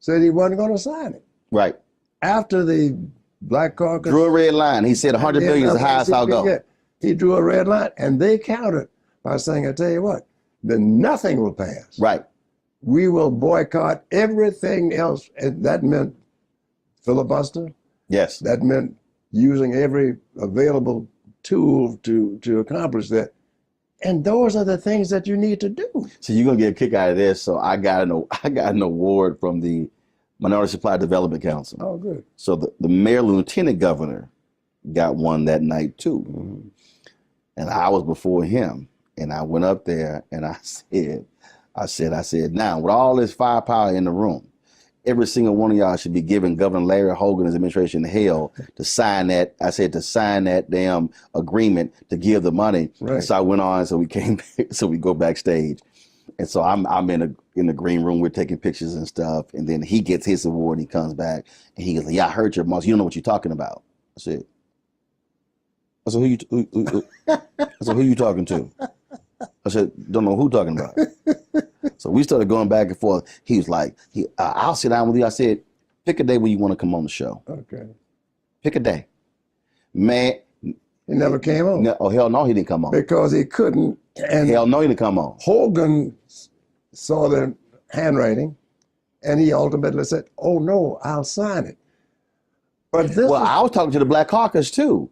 said he wasn't going to sign it. Right. After the Black Caucus Drew a red line. He said 100 million is the highest I'll go. He drew a red line, and they countered by saying, I tell you what, then nothing will pass. Right. We will boycott everything else. And that meant filibuster. Yes. That meant using every available tool to accomplish that. And those are the things that you need to do. So you're gonna get a kick out of this. So I got an award from the Minority Supply Development Council. Oh, good. So the Maryland Lieutenant Governor got one that night too. Mm-hmm. And I was before him. And I went up there and I said, now with all this firepower in the room, every single one of y'all should be giving Governor Larry Hogan and his administration hell to sign that. I said to sign that damn agreement to give the money. Right. And so I went on. So we came. So we go backstage, and so I'm in the green room. We're taking pictures and stuff. And then he gets his award. And he comes back and he goes, "Yeah, I heard your boss. You don't know what you're talking about." I said, "Who you talking to?" I said, "Don't know who talking about." So we started going back and forth. He was like, I'll sit down with you. I said, pick a day when you want to come on the show. Okay. Pick a day. Man. He never came on. No, oh, hell no, he didn't come on. Because he couldn't. And hell no, he didn't come on. Hogan saw the handwriting and he ultimately said, oh no, I'll sign it. But this I was talking to the Black Caucus too.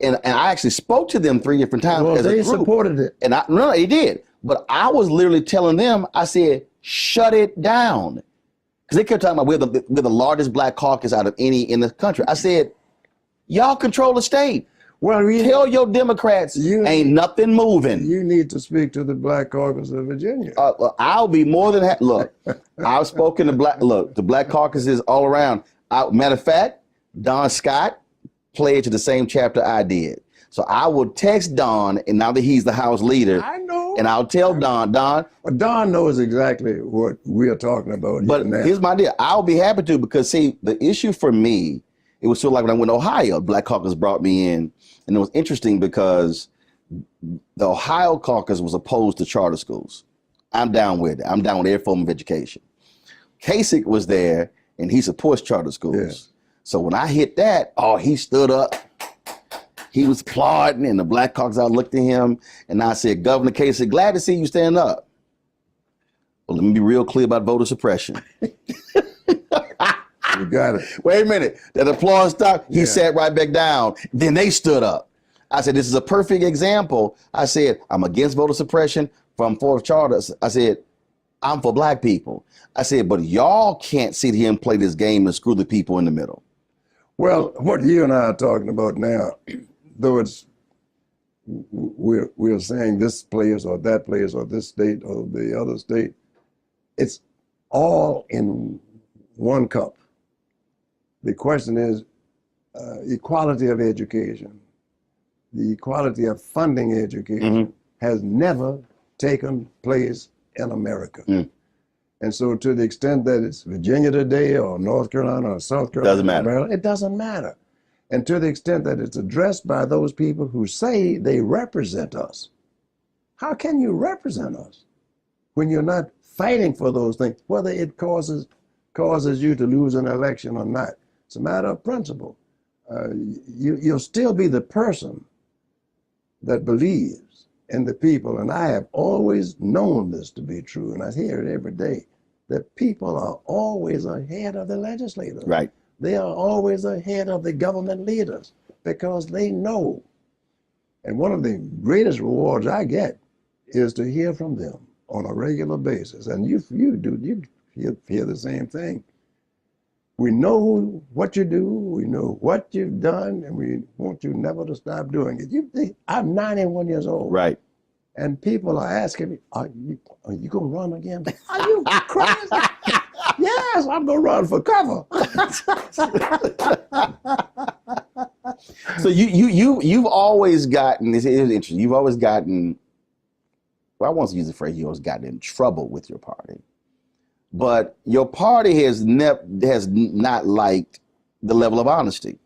And I actually spoke to them 3 different times. Well, as a they group. supported it. And no, they did. But I was literally telling them, I said, shut it down. Because they kept talking about we're the largest Black caucus out of any in the country. I said, y'all control the state. Well, tell your Democrats ain't nothing moving. You need to speak to the Black Caucus of Virginia. I'll be more than happy. Look, I've spoken to the Black caucuses all around. Matter of fact, Don Scott pledged to the same chapter I did. So I will text Don, and now that he's the House leader, I know, and I'll tell Don. Well, Don knows exactly what we are talking about. But here's my deal. I'll be happy to, because see, the issue for me, it was sort of like when I went to Ohio, Black Caucus brought me in, and it was interesting because the Ohio caucus was opposed to charter schools. I'm down with it. I'm down with every form of education. Kasich was there, and he supports charter schools. Yeah. So when I hit that, he stood up. He was applauding, and the Black Caucus, I looked at him, and I said, Governor Kasich, glad to see you stand up. Well, let me be real clear about voter suppression. You got it. Wait a minute. That applause stopped. He sat right back down. Then they stood up. I said, this is a perfect example. I said, I'm against voter suppression from fourth charters. I said, I'm for Black people. I said, but y'all can't sit here and play this game and screw the people in the middle. Well, what you and I are talking about now, though we're saying this place or that place or this state or the other state, it's all in one cup. The question is equality of education. The equality of funding education has never taken place in America. And so to the extent that it's Virginia today or North Carolina or South Carolina, Doesn't matter. Maryland, it doesn't matter. And to the extent that it's addressed by those people who say they represent us, how can you represent us when you're not fighting for those things, whether it causes you to lose an election or not? It's a matter of principle. You'll still be the person that believes in the people, and I have always known this to be true, and I hear it every day, that people are always ahead of the legislators. Right. They are always ahead of the government leaders because they know. And one of the greatest rewards I get is to hear from them on a regular basis. And you hear the same thing. We know what you do, we know what you've done, and we want you never to stop doing it. I'm 91 years old. Right. And people are asking me, are you going to run again? Are you crazy? Yes, I'm going to run for cover. So you've always gotten, this is interesting, you've always gotten, well, I won't use the phrase, you always gotten in trouble with your party. But your party has not liked the level of honesty.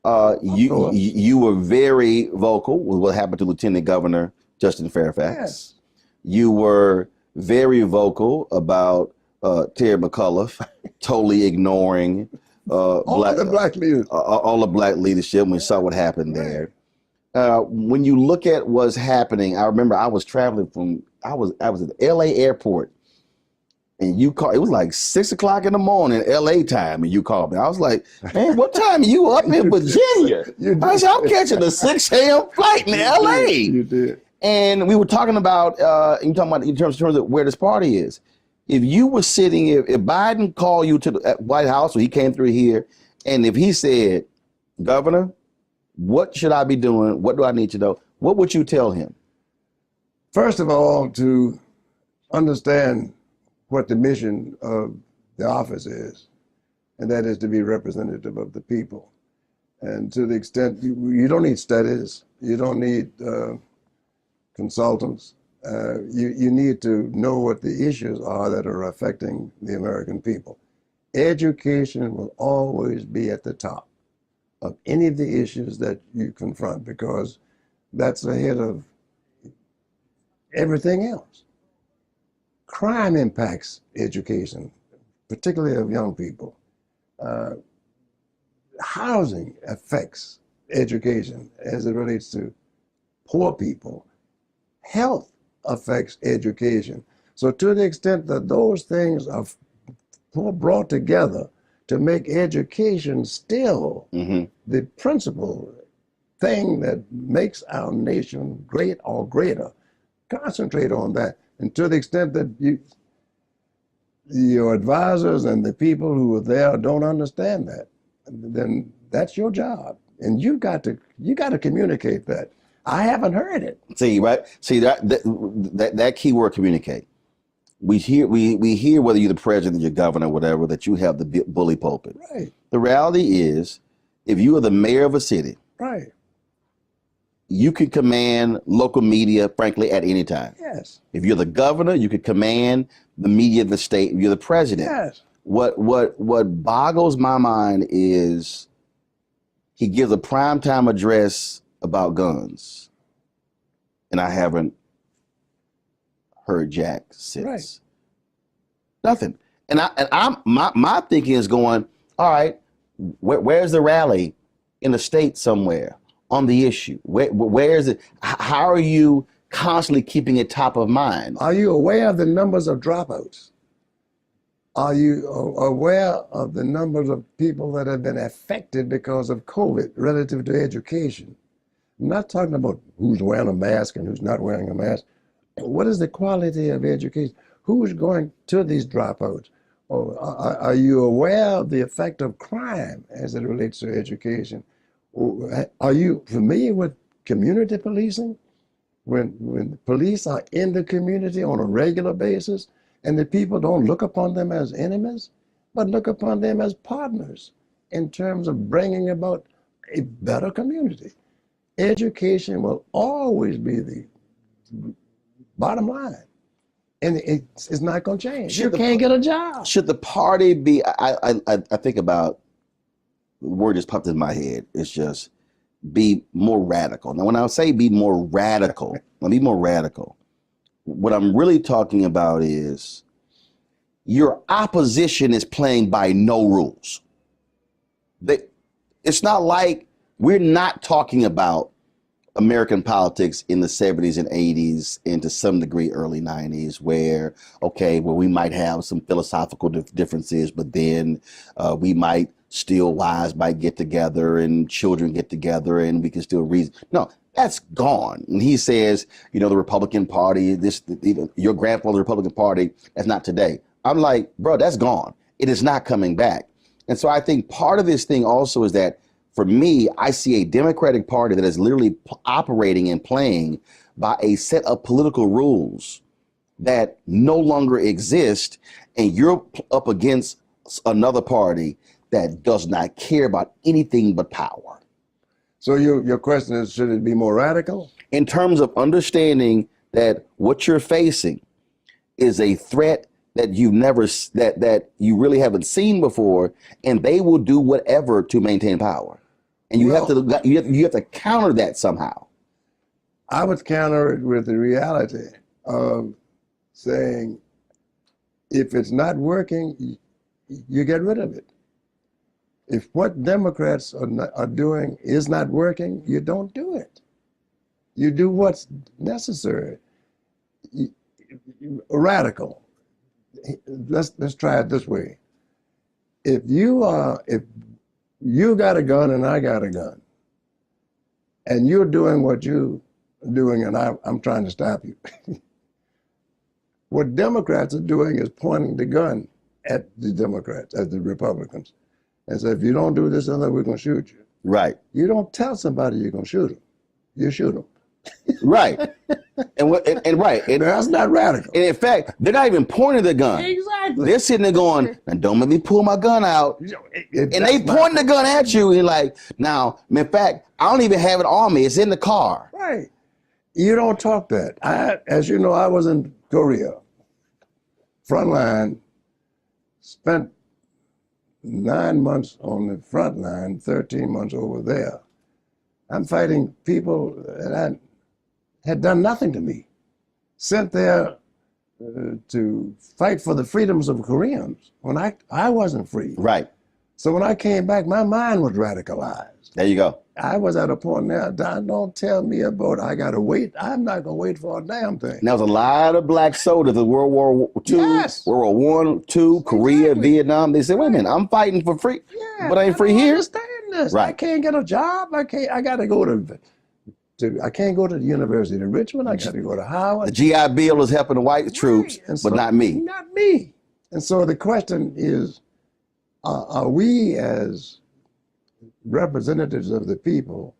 You were very vocal with what happened to Lieutenant Governor Justin Fairfax. Yes. You were very vocal about Terry McAuliffe totally ignoring all the black leadership. We saw what happened there. When you look at what's happening, I remember I was traveling I was at the LA airport, and you called. It was like 6 o'clock in the morning, LA time, and you called me. I was like, man, what time are you up in Virginia? I said, I'm catching a 6 a.m. flight in LA. You did. And we were talking about, in terms of where this party is. If you were sitting, if Biden called you to the White House, or he came through here, and if he said, Governor, what should I be doing? What do I need to know? What would you tell him? First of all, to understand what the mission of the office is, and that is to be representative of the people. And to the extent, you don't need studies, you don't need consultants, you need to know what the issues are that are affecting the American people. Education will always be at the top of any of the issues that you confront because that's ahead of everything else. Crime impacts education, particularly of young people. Housing affects education as it relates to poor people. Health affects education. So to the extent that those things are brought together to make education still the principal thing that makes our nation great or greater, concentrate on that. And to the extent that your advisors and the people who are there don't understand that, then that's your job. And you got to communicate that. I haven't heard it. See, right? See that key word, communicate. We hear whether you're the president, your governor, whatever, that you have the bully pulpit. Right. The reality is, if you are the mayor of a city, right, you can command local media, frankly, at any time. Yes. If you're the governor, you can command the media of the state. If you're the president. Yes. What boggles my mind is he gives a primetime address about guns, and I haven't heard Jack since. Right. Nothing. And my thinking is going, all right, where's the rally in the state somewhere on the issue? Where is it? How are you constantly keeping it top of mind? Are you aware of the numbers of dropouts? Are you aware of the numbers of people that have been affected because of COVID relative to education? I'm not talking about who's wearing a mask and who's not wearing a mask. What is the quality of education? Who's going to these dropouts? Are you aware of the effect of crime as it relates to education? Are you familiar with community policing? When police are in the community on a regular basis and the people don't look upon them as enemies, but look upon them as partners. in terms of bringing about a better community. Education will always be the bottom line. And it's not going to change. You can't get a job. Should the party be, I think about, the word just popped in my head. It's just be more radical. Now, when I say be more radical, what I'm really talking about is your opposition is playing by no rules. It's not like we're not talking about American politics in the 70s and 80s and to some degree early 90s where, okay, well, we might have some philosophical differences, but then we might still, wives might get together and children get together and we can still reason. No, that's gone. And he says, you know, the Republican Party, your grandfather's Republican Party, that's not today. I'm like, bro, that's gone. It is not coming back. And so I think part of this thing also is that for me, I see a Democratic Party that is literally operating and playing by a set of political rules that no longer exist, and you're up against another party that does not care about anything but power. So your question is, should it be more radical? In terms of understanding that what you're facing is a threat that you've never, that you really haven't seen before, and they will do whatever to maintain power. And you have to counter that somehow. I would counter it with the reality of saying, if it's not working, you get rid of it. If what Democrats are doing is not working, you don't do it. You do what's necessary. Radical. Let's try it this way. If you got a gun and I got a gun, and you're doing what you're doing and I'm trying to stop you, what Democrats are doing is pointing the gun at the Democrats, at the Republicans, and say, if you don't do this, then we're going to shoot you. Right. You don't tell somebody you're going to shoot them. You shoot them. Right. And right. And that's not radical. And in fact, they're not even pointing the gun. Exactly. They're sitting there going, now don't let me pull my gun out. And they pointing the gun at you. And like, now, in fact, I don't even have it on me. It's in the car. Right. You don't talk that. As you know, I was in Korea, front line, spent 9 months on the front line, 13 months over there. I'm fighting people that had done nothing to me, sent there to fight for the freedoms of Koreans when I wasn't free. Right. So when I came back, my mind was radicalized. There you go. I was at a point now, don't tell me about I got to wait. I'm not going to wait for a damn thing. And there was a lot of black soldiers in World War II, Yes. World War I, II, Korea, Vietnam. They said, wait a minute, I'm fighting for free, but I ain't free here. Understand this. Right. I can't get a job. I got to go I can't go to the University of Richmond. I got to go to Howard. The GI Bill is helping the white troops, but not me. Not me. And so the question is, are we as representatives of the people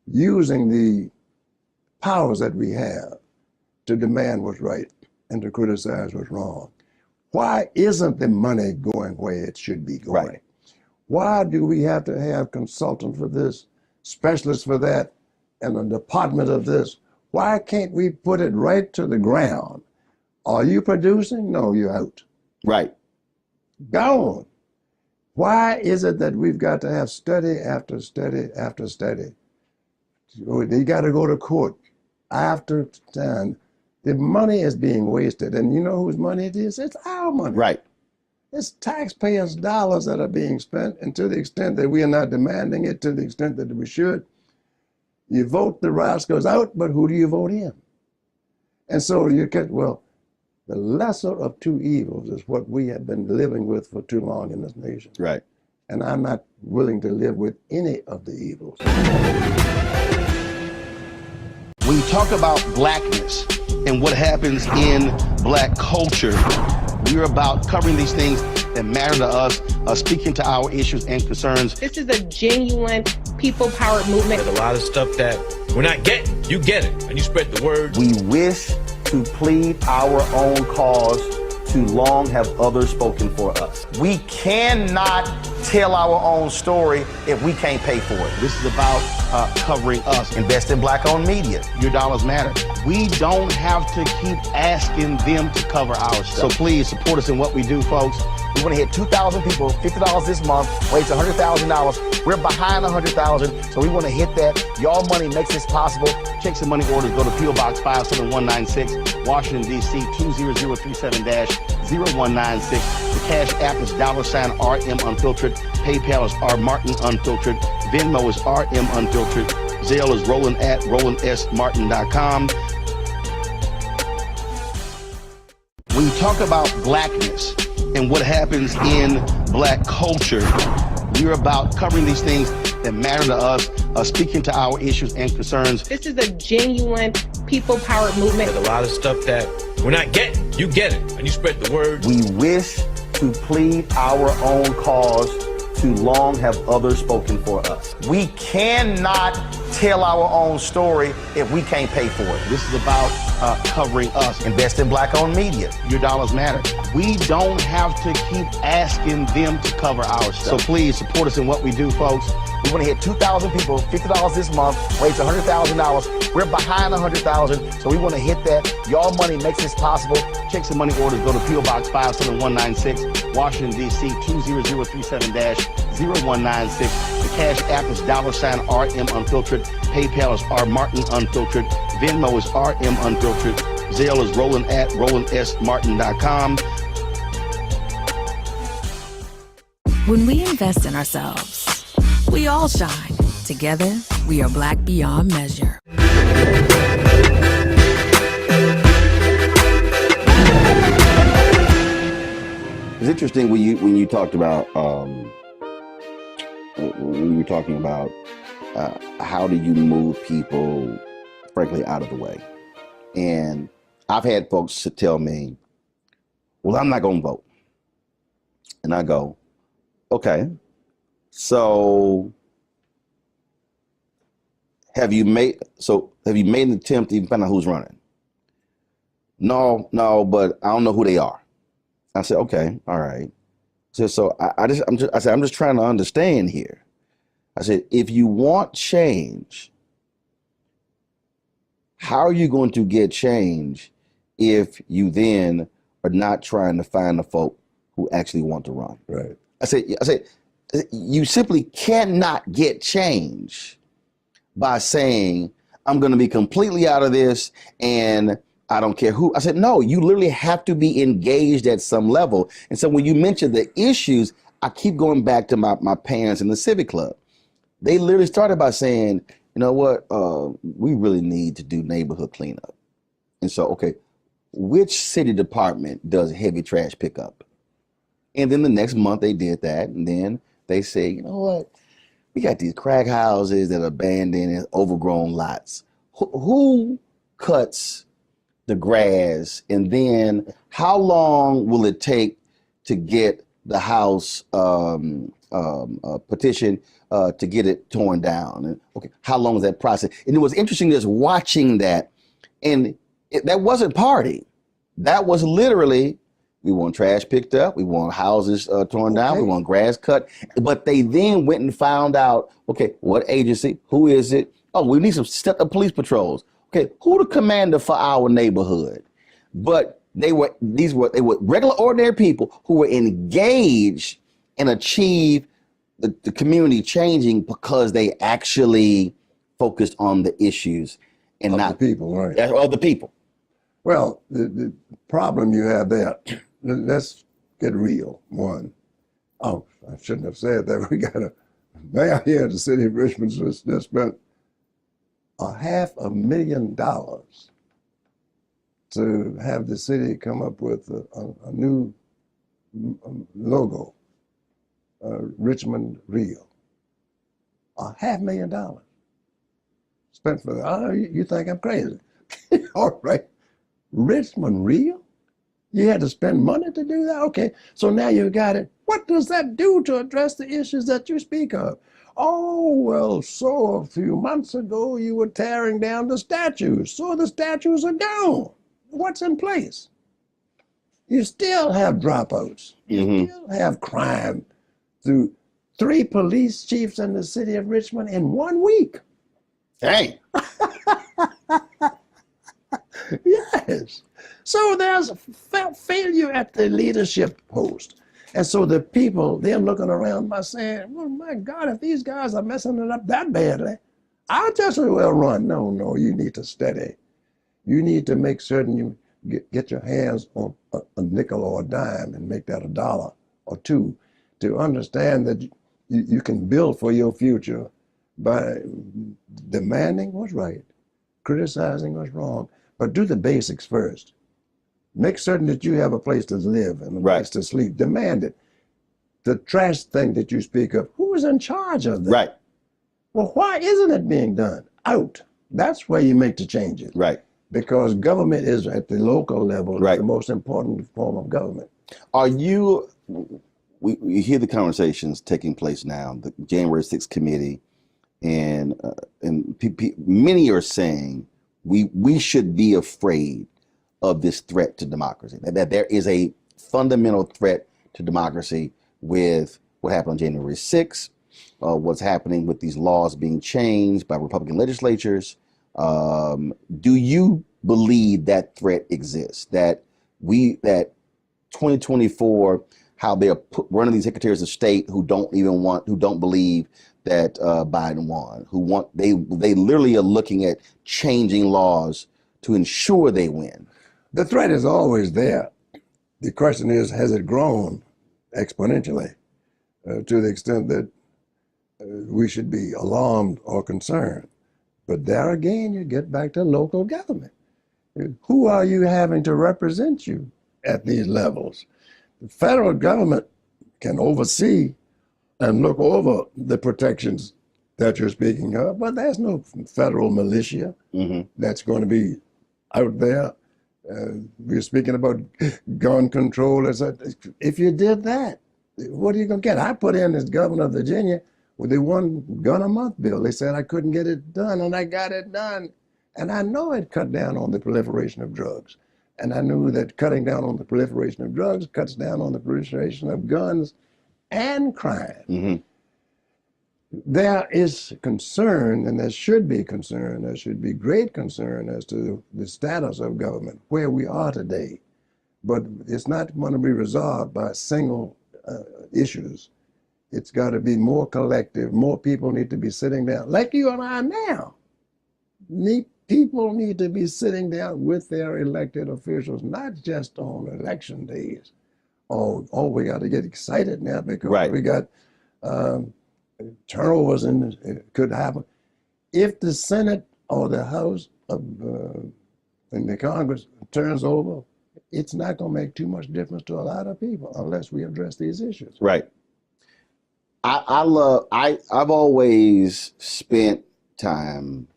using the powers that we have to demand what's right and to criticize what's wrong? Why isn't the money going where it should be going? Right. Why do we have to have consultants for this, specialists for that, and a department of this? Why can't we put it right to the ground? Are you producing? No, you're out. Right. Gone. Why is it that we've got to have study after study after study? They got to go to court after time. The money is being wasted. And you know whose money it is? It's our money. Right. It's taxpayers' dollars that are being spent. And to the extent that we are not demanding it, to the extent that we should, you vote the rascals out, but who do you vote in? And so you get, well, the lesser of two evils is what we have been living with for too long in this nation. Right. And I'm not willing to live with any of the evils. When you talk about blackness and what happens in black culture, we're about covering these things that matter to us, speaking to our issues and concerns. This is a genuine people-powered movement. There's a lot of stuff that we're not getting. You get it, and you spread the word. We wish to plead our own cause too long have others spoken for us. We cannot tell our own story if we can't pay for it. This is about covering us. Invest in Black-owned media. Your dollars matter. We don't have to keep asking them to cover our stuff. So please support us in what we do, folks. We want to hit 2,000 people, $50 this month, raise $100,000. We're behind 100,000, so we want to hit that. Y'all money makes this possible. Checks and money orders go to P.O. Box 57196, Washington, D.C. 20037-0196. The Cash App is $RM Unfiltered. PayPal is R Martin Unfiltered. Venmo is RM Unfiltered. Zelle is Roland at RolandSMartin.com. When you talk about blackness and what happens in black culture, we're about covering these things that matter to us, speaking to our issues and concerns. This is a genuine people-powered movement. There's a lot of stuff that we're not getting. You get it, and you spread the word. We wish to plead our own cause. Too long have others spoken for us. We cannot tell our own story if we can't pay for it. This is about covering us. Invest in Black-owned media. Your dollars matter. We don't have to keep asking them to cover our stuff. So please support us in what we do, folks. We want to hit 2,000 people, $50 this month, raise $100,000. We're behind 100,000, so we want to hit that. Y'all money makes this possible. Checks and money orders go to P.O. Box 57196, Washington, D.C. 20037-0196. The Cash App is $RM Unfiltered. PayPal is R Martin Unfiltered. Venmo is RM Unfiltered. Zelle is Roland at RolandSMartin.com. When we invest in ourselves, we all shine. Together, we are Black beyond measure. It's interesting when you talked about when you were talking about how do you move people, frankly, out of the way. And I've had folks tell me, well, I'm not going to vote. And I go, okay, so have you made an attempt to even find out who's running? No, but I don't know who they are. I said, okay, all right. So I'm just trying to understand here. I said, if you want change, how are you going to get change if you then are not trying to find the folk who actually want to run? Right. I said, you simply cannot get change by saying, I'm going to be completely out of this and I don't care who. I said, no, you literally have to be engaged at some level. And so when you mention the issues, I keep going back to my parents in the Civic Club. They literally started by saying, you know what, we really need to do neighborhood cleanup. And so, okay, which city department does heavy trash pickup? And then the next month they did that. And then they say, you know what, we got these crack houses that are abandoned and overgrown lots. Who cuts the grass? And then how long will it take to get the house petition to get it torn down? And okay, how long is that process? And it was interesting just watching that. And that wasn't party. That was literally, we want trash picked up, we want houses torn down, we want grass cut. But they then went and found out, okay, what agency, who is it? Oh, we need some police patrols. Okay, who the commander for our neighborhood? But they were regular, ordinary people who were engaged and achieved the community changing because they actually focused on the issues and not the people, right? Other people. Well, the problem you have there, let's get real. One, I shouldn't have said that. We got a mayor here in the city of Richmond just spent $500,000 to have the city come up with a new logo, Richmond Real. $500,000 spent for that. Oh, you think I'm crazy? All right, Richmond Real? You had to spend money to do that? Okay, so now you got it. What does that do to address the issues that you speak of? Oh, well, so a few months ago you were tearing down the statues. So the statues are gone. What's in place? You still have dropouts. You still have crime through 3 police chiefs in the city of Richmond in 1 week. Dang. Yes. So there's failure at the leadership post. And so the people, they're looking around by saying, well, my God, if these guys are messing it up that badly, I'll just as well run. No, you need to study. You need to make certain you get your hands on a nickel or a dime and make that $1 or $2 to understand that you can build for your future by demanding what's right, criticizing what's wrong, but do the basics first. Make certain that you have a place to live and a place to sleep. Demand it. The trash thing that you speak of, who is in charge of that? Right. Well, why isn't it being done? Out. That's where you make the changes. Right. Because government is at the local level, the most important form of government. Are you, we hear the conversations taking place now, the January 6th committee, and many are saying we should be afraid of this threat to democracy, that there is a fundamental threat to democracy with what happened on January 6th, what's happening with these laws being changed by Republican legislatures. Do you believe that threat exists? That 2024, how they're running these secretaries of state who don't believe that Biden won, they literally are looking at changing laws to ensure they win. The threat is always there. The question is, has it grown exponentially to the extent that we should be alarmed or concerned? But there again, you get back to local government. Who are you having to represent you at these levels? The federal government can oversee and look over the protections that you're speaking of, but there's no federal militia that's going to be out there. We're speaking about gun control. If you did that, what are you going to get? I put in as governor of Virginia with the 1 gun a month bill. They said I couldn't get it done, and I got it done. And I know it cut down on the proliferation of drugs. And I knew that cutting down on the proliferation of drugs cuts down on the proliferation of guns and crime. There is concern, and there should be concern, there should be great concern as to the status of government, where we are today. But it's not going to be resolved by single issues. It's got to be more collective. More people need to be sitting down, like you and I now. People need to be sitting down with their elected officials, not just on election days. Oh, we got to get excited now because we got turnovers, and it could happen. If the Senate or the House and the Congress turns over, it's not going to make too much difference to a lot of people unless we address these issues. Right. I've always spent time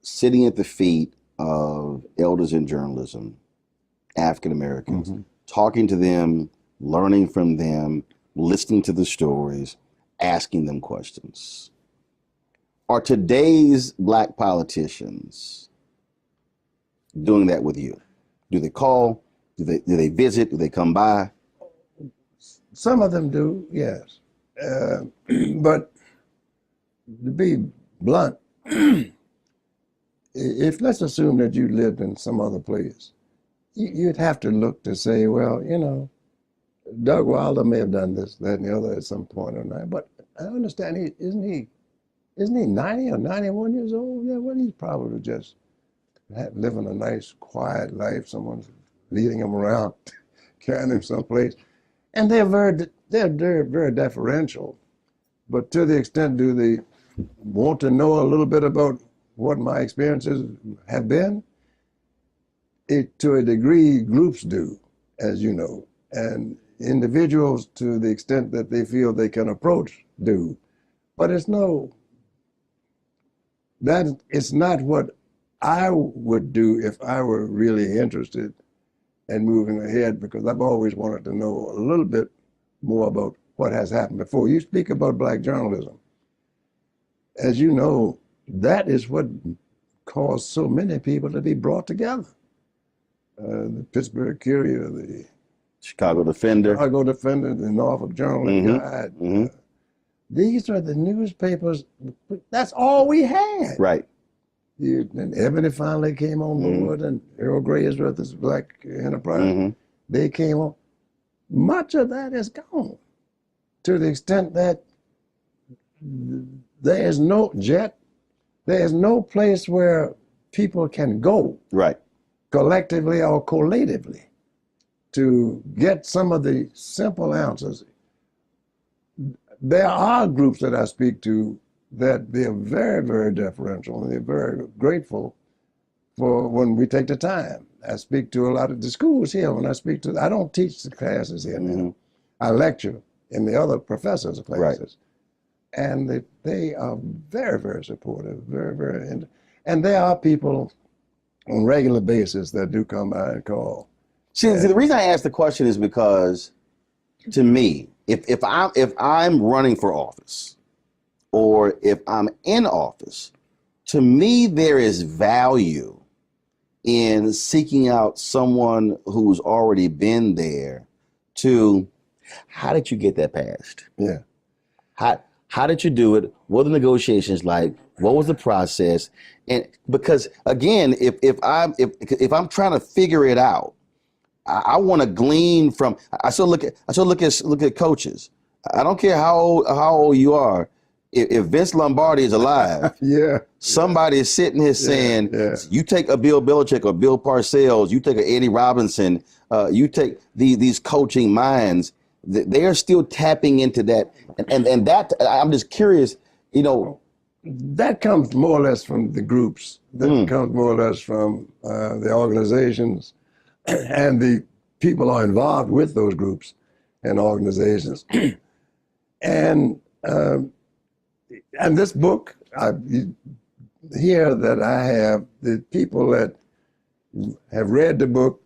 sitting at the feet of elders in journalism, African Americans, talking to them, learning from them, listening to the stories, asking them questions. Are today's Black politicians doing that with you? Do they call? Do they visit? Do they come by? Some of them do, yes. But to be blunt, let's assume that you lived in some other place, you'd have to look to say, well, you know, Doug Wilder may have done this, that, and the other at some point or not. But I understand isn't he 90 or 91 years old? Yeah, well, he's probably just living a nice, quiet life. Someone's leading him around, carrying him someplace. And they're very deferential. But to the extent, do they want to know a little bit about what my experiences have been? To a degree, groups do, as you know, and individuals, to the extent that they feel they can approach, do. But it's not what I would do if I were really interested in moving ahead, because I've always wanted to know a little bit more about what has happened before. You speak about Black journalism. As you know, that is what caused so many people to be brought together. the Pittsburgh Courier, the Chicago Defender, the Norfolk Journal and Guide. These are the newspapers. That's all we had. Right. And Ebony finally came on board, and Earl Gray's with this Black Enterprise. They came on. Much of that is gone, to the extent that there is no jet, there is no place where people can go, right, collectively or collatively, to get some of the simple answers. There are groups that I speak to that they're very, very deferential, and they're very grateful for when we take the time. I speak to a lot of the schools here. When I speak to, I don't teach the classes here now. I lecture in the other professors' classes. And they are very, very supportive, very, very, and there are people on a regular basis that do come by and call. See, the reason I ask the question is because, to me, if I'm running for office, or if I'm in office, to me there is value in seeking out someone who's already been there to, how did you get that passed? Yeah. How did you do it? What are the negotiations like? What was the process? And because again, if I'm trying to figure it out, I want to glean from. I still look at coaches. I don't care how old you are. If Vince Lombardi is alive, somebody is sitting here saying, you take a Bill Belichick or Bill Parcells, you take a Eddie Robinson, you take these coaching minds. They are still tapping into that, and that I'm just curious, that comes more or less from the groups. That comes more or less from the organizations, and the people are involved with those groups and organizations. And this book, here that I have, the people that have read the book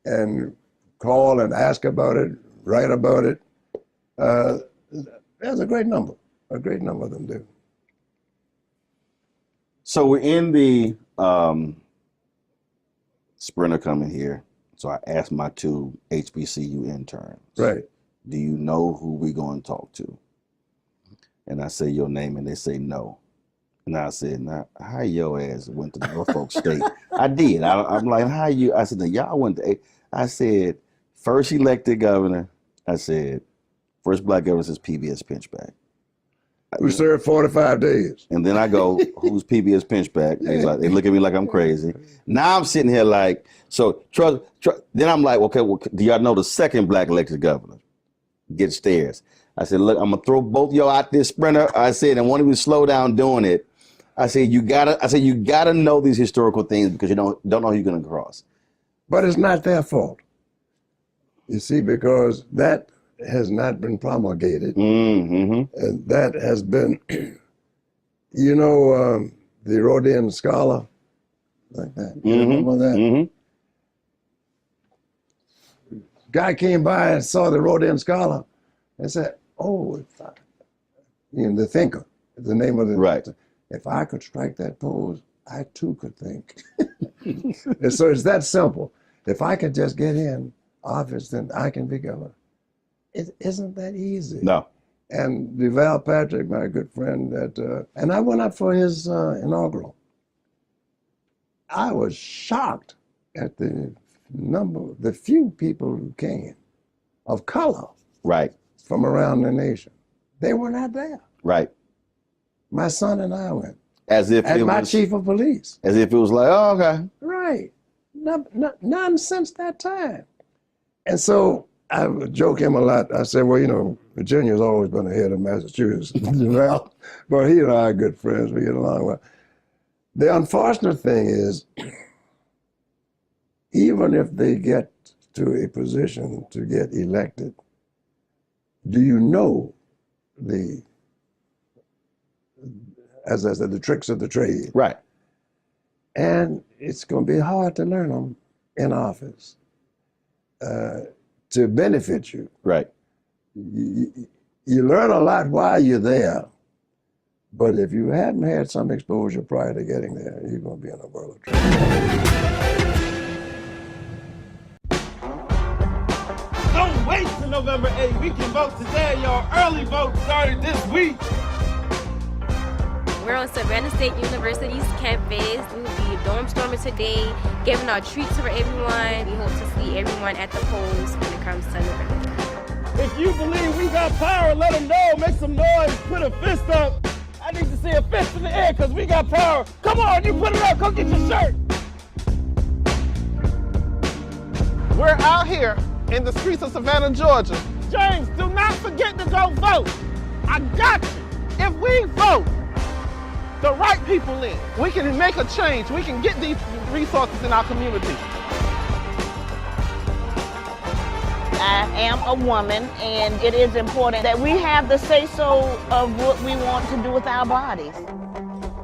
and call and ask about it, write about it, there's a great number of them do. So we're in the sprinter coming here. So I asked my two HBCU interns, right, do you know who we're going to talk to? And I say your name, and they say no. And I said, now, how your ass went to Norfolk State? I did. I'm like, how you? I said, now, y'all went to, I said, first elected governor. I said, first black governor since PBS Pinchback. Who served 45 days. And then I go, who's PBS Pinchback? They look at me like I'm crazy. Now I'm sitting here like, so then I'm like, okay, well, do y'all know the second black elected governor? Get stairs. I said, look, I'm gonna throw both y'all out this sprinter. I said, and one of you slow down doing it. I said, you gotta know these historical things because you don't know who you're gonna cross. But it's not their fault. You see, because that has not been promulgated. And that has been, the Rodian Scholar, like that. You remember that? Guy came by and saw the Rodian Scholar and said, oh, the thinker, the name of the, right. If I could strike that pose, I too could think. And so it's that simple. If I could just get in office, then I can be governor. It isn't that easy. No. And DeVal Patrick, my good friend, and I went up for his inaugural. I was shocked at the few people who came of color. Right. From around the nation. They were not there. Right. My son and I went. As if and it my was, chief of police. As if it was like, oh, okay. Right. None since that time. And so I joke him a lot. I said, well, Virginia's always been ahead of Massachusetts. Well, but he and I are good friends. We get along well. The unfortunate thing is, even if they get to a position to get elected, do you know as I said, the tricks of the trade? Right. And it's going to be hard to learn them in office to benefit you. Right. You learn a lot while you're there, but if you hadn't had some exposure prior to getting there, you're going to be in a world of trouble. to wait till November 8th. We can vote today, y'all. Early vote started this week. We're on Savannah State University's campus. We will be dorm storming today, giving out treats for everyone. We hope to see everyone at the polls when it comes to November. If you believe we got power, let them know. Make some noise. Put a fist up. I need to see a fist in the air because we got power. Come on, you put it up. Go get your shirt. We're out here in the streets of Savannah, Georgia. James, do not forget to go vote. I got you. If we vote the right people in, we can make a change. We can get these resources in our community. I am a woman, and it is important that we have the say-so of what we want to do with our bodies.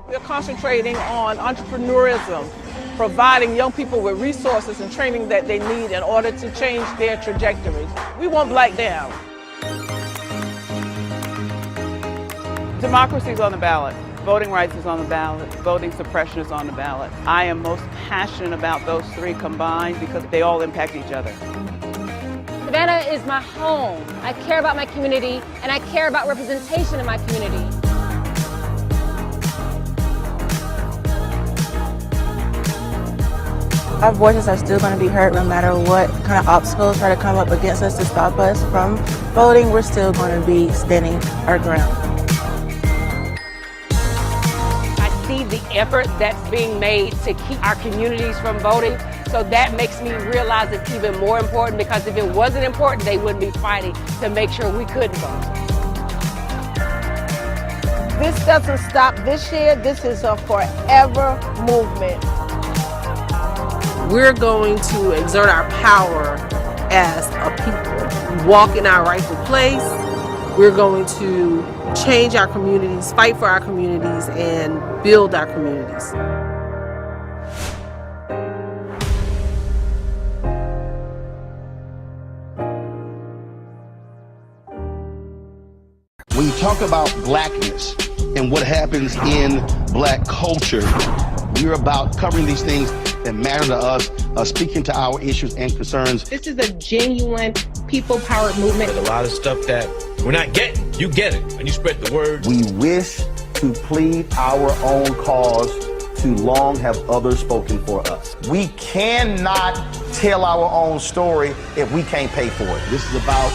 We're concentrating on entrepreneurism, providing young people with resources and training that they need in order to change their trajectories. We want Black down. Democracy is on the ballot. Voting rights is on the ballot. Voting suppression is on the ballot. I am most passionate about those three combined because they all impact each other. Savannah is my home. I care about my community, and I care about representation in my community. Our voices are still going to be heard no matter what kind of obstacles try to come up against us to stop us from voting. We're still going to be standing our ground. I see the effort that's being made to keep our communities from voting. So that makes me realize it's even more important, because if it wasn't important, they wouldn't be fighting to make sure we couldn't vote. This doesn't stop this year. This is a forever movement. We're going to exert our power as a people, walk in our rightful place. We're going to change our communities, fight for our communities, and build our communities. When you talk about blackness and what happens in black culture, we're about covering these things that matter to us, speaking to our issues and concerns. This is a genuine people-powered movement. There's a lot of stuff that we're not getting. You get it, and you spread the word. We wish to plead our own cause. Too long have others spoken for us. We cannot tell our own story if we can't pay for it. This is about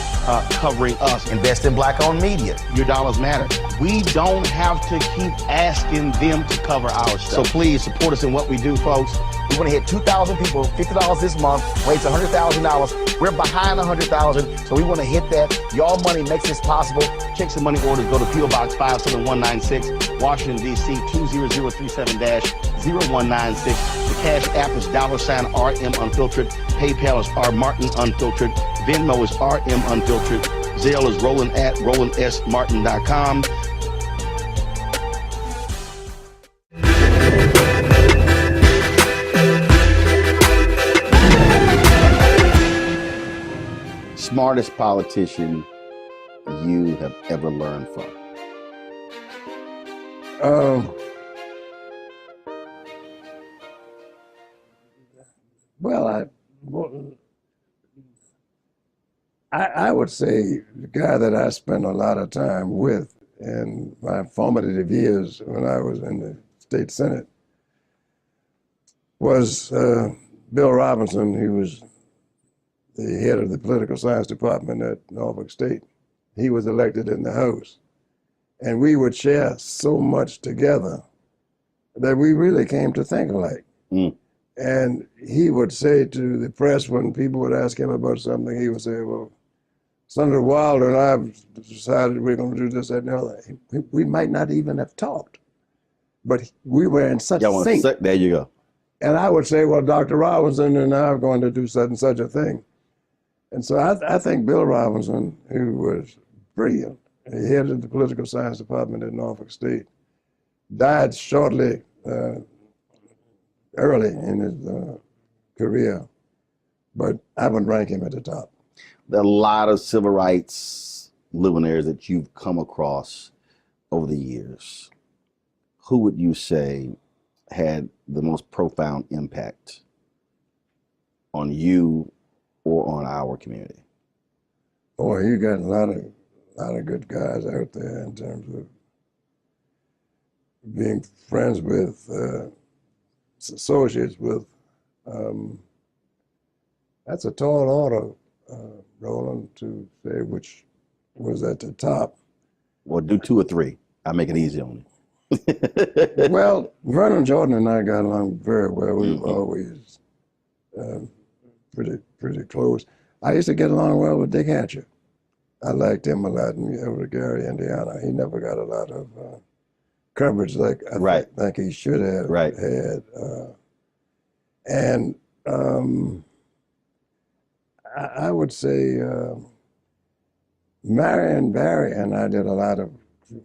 covering us. Invest in black-owned media. Your dollars matter. We don't have to keep asking them to cover our stuff. So please support us in what we do, folks. We want to hit 2,000 people, $50 this month, raise $100,000. We're behind 100,000, so we want to hit that. Your money makes this possible. Checks and money orders go to P.O. Box 57196, Washington, D.C. 20037-0196. The Cash App is $RM Unfiltered. PayPal is R Martin Unfiltered. Venmo is RM Unfiltered. Zelle is roland@rolandsmartin.com. Smartest politician you have ever learned from? Well, I would say the guy that I spent a lot of time with in my formative years when I was in the state senate was Bill Robinson. He was the head of the political science department at Norfolk State. He was elected in the House. And we would share so much together that we really came to think alike. And he would say to the press when people would ask him about something, he would say, well, Senator Wilder and I have decided we're going to do this, that, and the other. We might not even have talked, but we were in such sync. There you go. And I would say, well, Dr. Robinson and I are going to do such and such a thing. And so I think Bill Robinson, who was brilliant, he headed the political science department at Norfolk State, died shortly, early in his career, but I would rank him at the top. There are a lot of civil rights luminaries that you've come across over the years. Who would you say had the most profound impact on you or on our community? Boy, you got a lot of good guys out there in terms of being friends with, associates with. That's a tall order, Roland, to say which was at the top. Well, do 2 or 3. I'll make it easy on you. Well, Vernon Jordan and I got along very well. We were always pretty close. I used to get along well with Dick Hatcher. I liked him a lot over Gary, Indiana. He never got a lot of coverage like like he should have had. And I would say Marion Barry and I did a lot of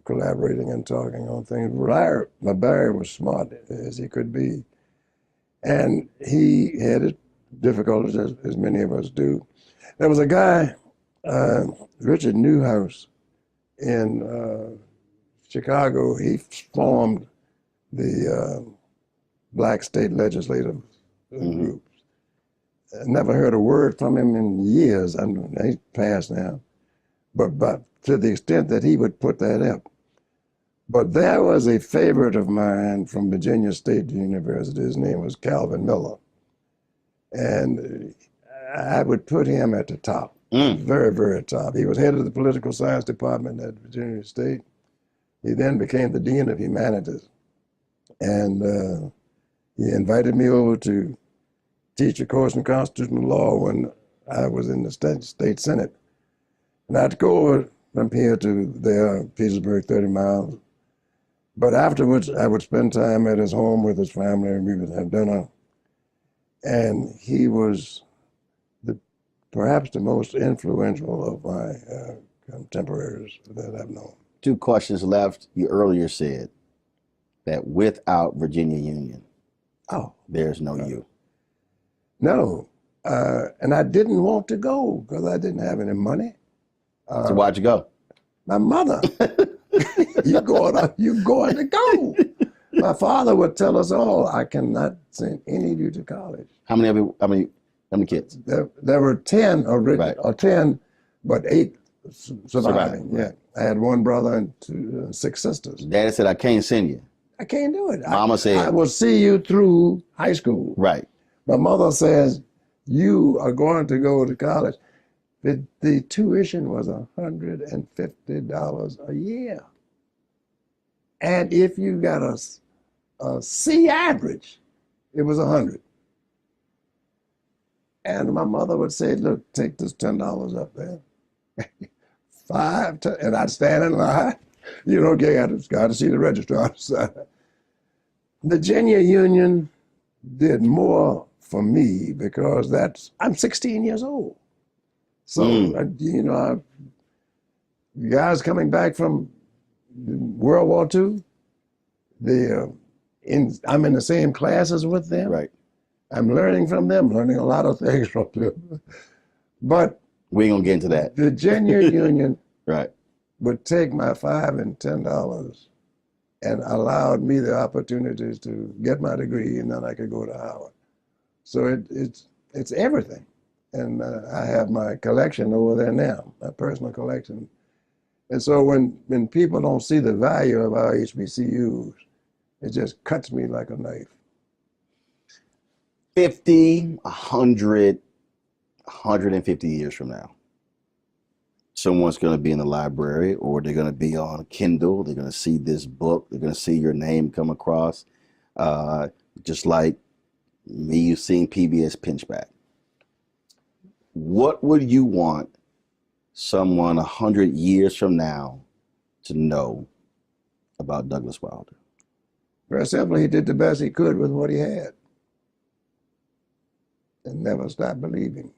collaborating and talking on things. Barry was smart as he could be, and he had his difficulties as many of us do. There was a guy, Richard Newhouse, in Chicago. He formed the Black State Legislative group. I never heard a word from him in years. I mean, he's passed now, but to the extent that he would put that up. But there was a favorite of mine from Virginia State University. His name was Calvin Miller. And I would put him at the top, very, very top. He was head of the political science department at Virginia State. He then became the Dean of Humanities. And he invited me over to teach a course in constitutional law when I was in the state Senate. And I'd go over from here to there, Petersburg, 30 miles. But afterwards, I would spend time at his home with his family, and we would have dinner. And he was perhaps the most influential of my contemporaries that I've known. 2 questions left. You earlier said that without Virginia Union, there's no you. No, and I didn't want to go because I didn't have any money. So why'd you go? My mother. You're going to go. My father would tell us all, I cannot send any of you to college. How many kids? There were 10 original, or 10, but 8 surviving. Yeah, I had 1 brother and 6 sisters. Daddy said, I can't send you. I can't do it. Mama said, I will see you through high school. Right. My mother says, you are going to go to college. The tuition was $150 a year. And if you got a C average, it was $100. And my mother would say, look, take this $10 up there. 5, 10, and I'd stand in line. You know, I got to see the registrar. Virginia Union did more for me because I'm 16 years old. So, you know, guys coming back from World War II, I'm in the same classes with them. Right. I'm learning from them, learning a lot of things from them. But we ain't gonna get into that. Virginia Union right. would take my $5 and $10 and allowed me the opportunities to get my degree, and then I could go to Howard. So it's everything. And I have my collection over there now, my personal collection. And so when people don't see the value of our HBCUs, it just cuts me like a knife. 50, 100, 150 years from now, someone's going to be in the library, or they're going to be on Kindle. They're going to see this book. They're going to see your name come across, just like me, you've seen PBS Pinchback. What would you want someone 100 years from now to know about Douglas Wilder? Very simply, he did the best he could with what he had, and never stopped believing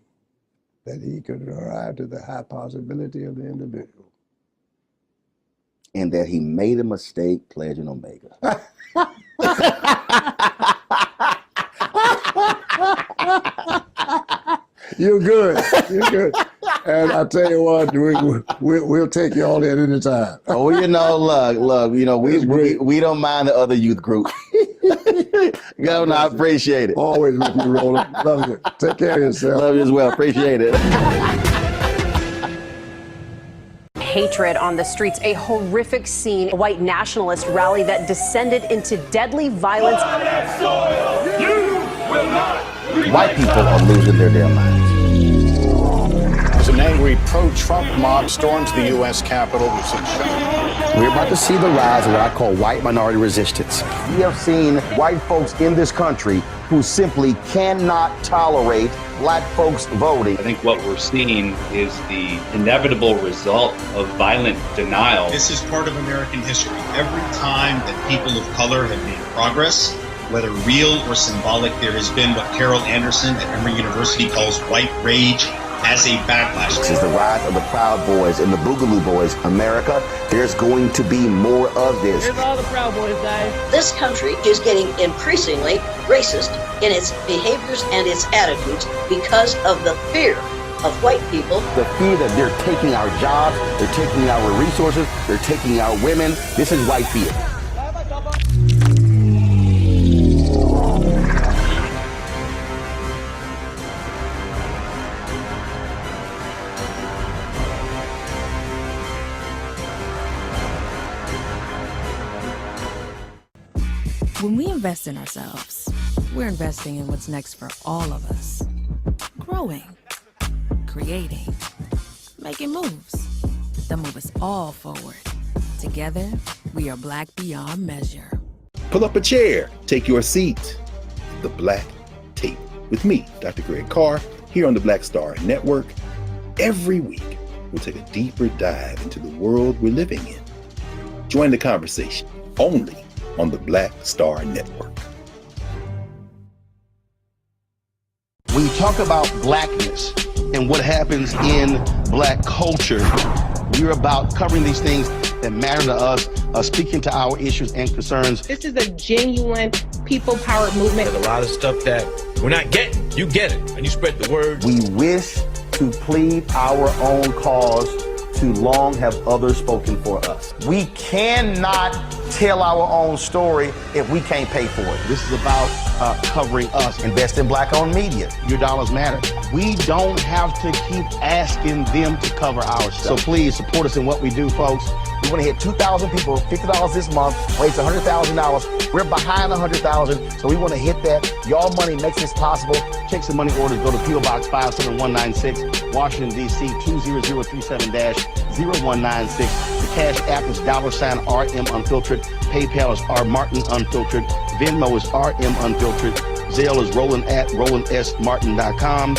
that he could arrive to the high possibility of the individual. And that he made a mistake pledging Omega. You're good. You're good. And I tell you what, we'll take you all in any time. Oh, you know, look, you know, we don't mind the other youth group. Governor, I appreciate it. Always with you, Roland. Love you. Take care of yourself. Love you as well. Appreciate it. hatred on the streets, a horrific scene, a white nationalist rally that descended into deadly violence. White people are losing their damn minds. As an angry pro-Trump mob storms the U.S. Capitol, We're about to see the rise of what I call white minority resistance. We have seen white folks in this country who simply cannot tolerate black folks voting. I think what we're seeing is the inevitable result of violent denial. This is part of American history. Every time that people of color have made progress, whether real or symbolic, there has been what Carol Anderson at Emory University calls white rage as a backlash. This is the rise of the Proud Boys and the Boogaloo Boys. America, there's going to be more of this. Here's all the Proud Boys, guys. This country is getting increasingly racist in its behaviors and its attitudes because of the fear of white people. The fear that they're taking our jobs, they're taking our resources, they're taking our women. This is white fear. When we invest in ourselves, we're investing in what's next for all of us. Growing, creating, making moves that move us all forward. Together, we are Black beyond measure. Pull up a chair, take your seat. The Black Table with me, Dr. Greg Carr, here on the Black Star Network. Every week, we'll take a deeper dive into the world we're living in. Join the conversation only on the Black Star Network. When you talk about blackness and what happens in black culture, we're about covering these things that matter to us, speaking to our issues and concerns. This is a genuine people-powered movement. There's a lot of stuff that we're not getting. You get it, and you spread the word. We wish to plead our own cause. Too long have others spoken for us. We cannot tell our own story if we can't pay for it. This is about covering us. Invest in black-owned media. Your dollars matter. We don't have to keep asking them to cover our stuff. So please support us in what we do, folks. We want to hit 2,000 people, $50 this month, raise $100,000. We're behind 100,000, so we want to hit that. Y'all money makes this possible. Checks and money orders go to P.O. Box 57196, Washington, D.C. 20037-0196. The Cash App is $RM Unfiltered. PayPal is R Martin Unfiltered. Venmo is RM Unfiltered. Zelle is Roland at RolandSMartin.com.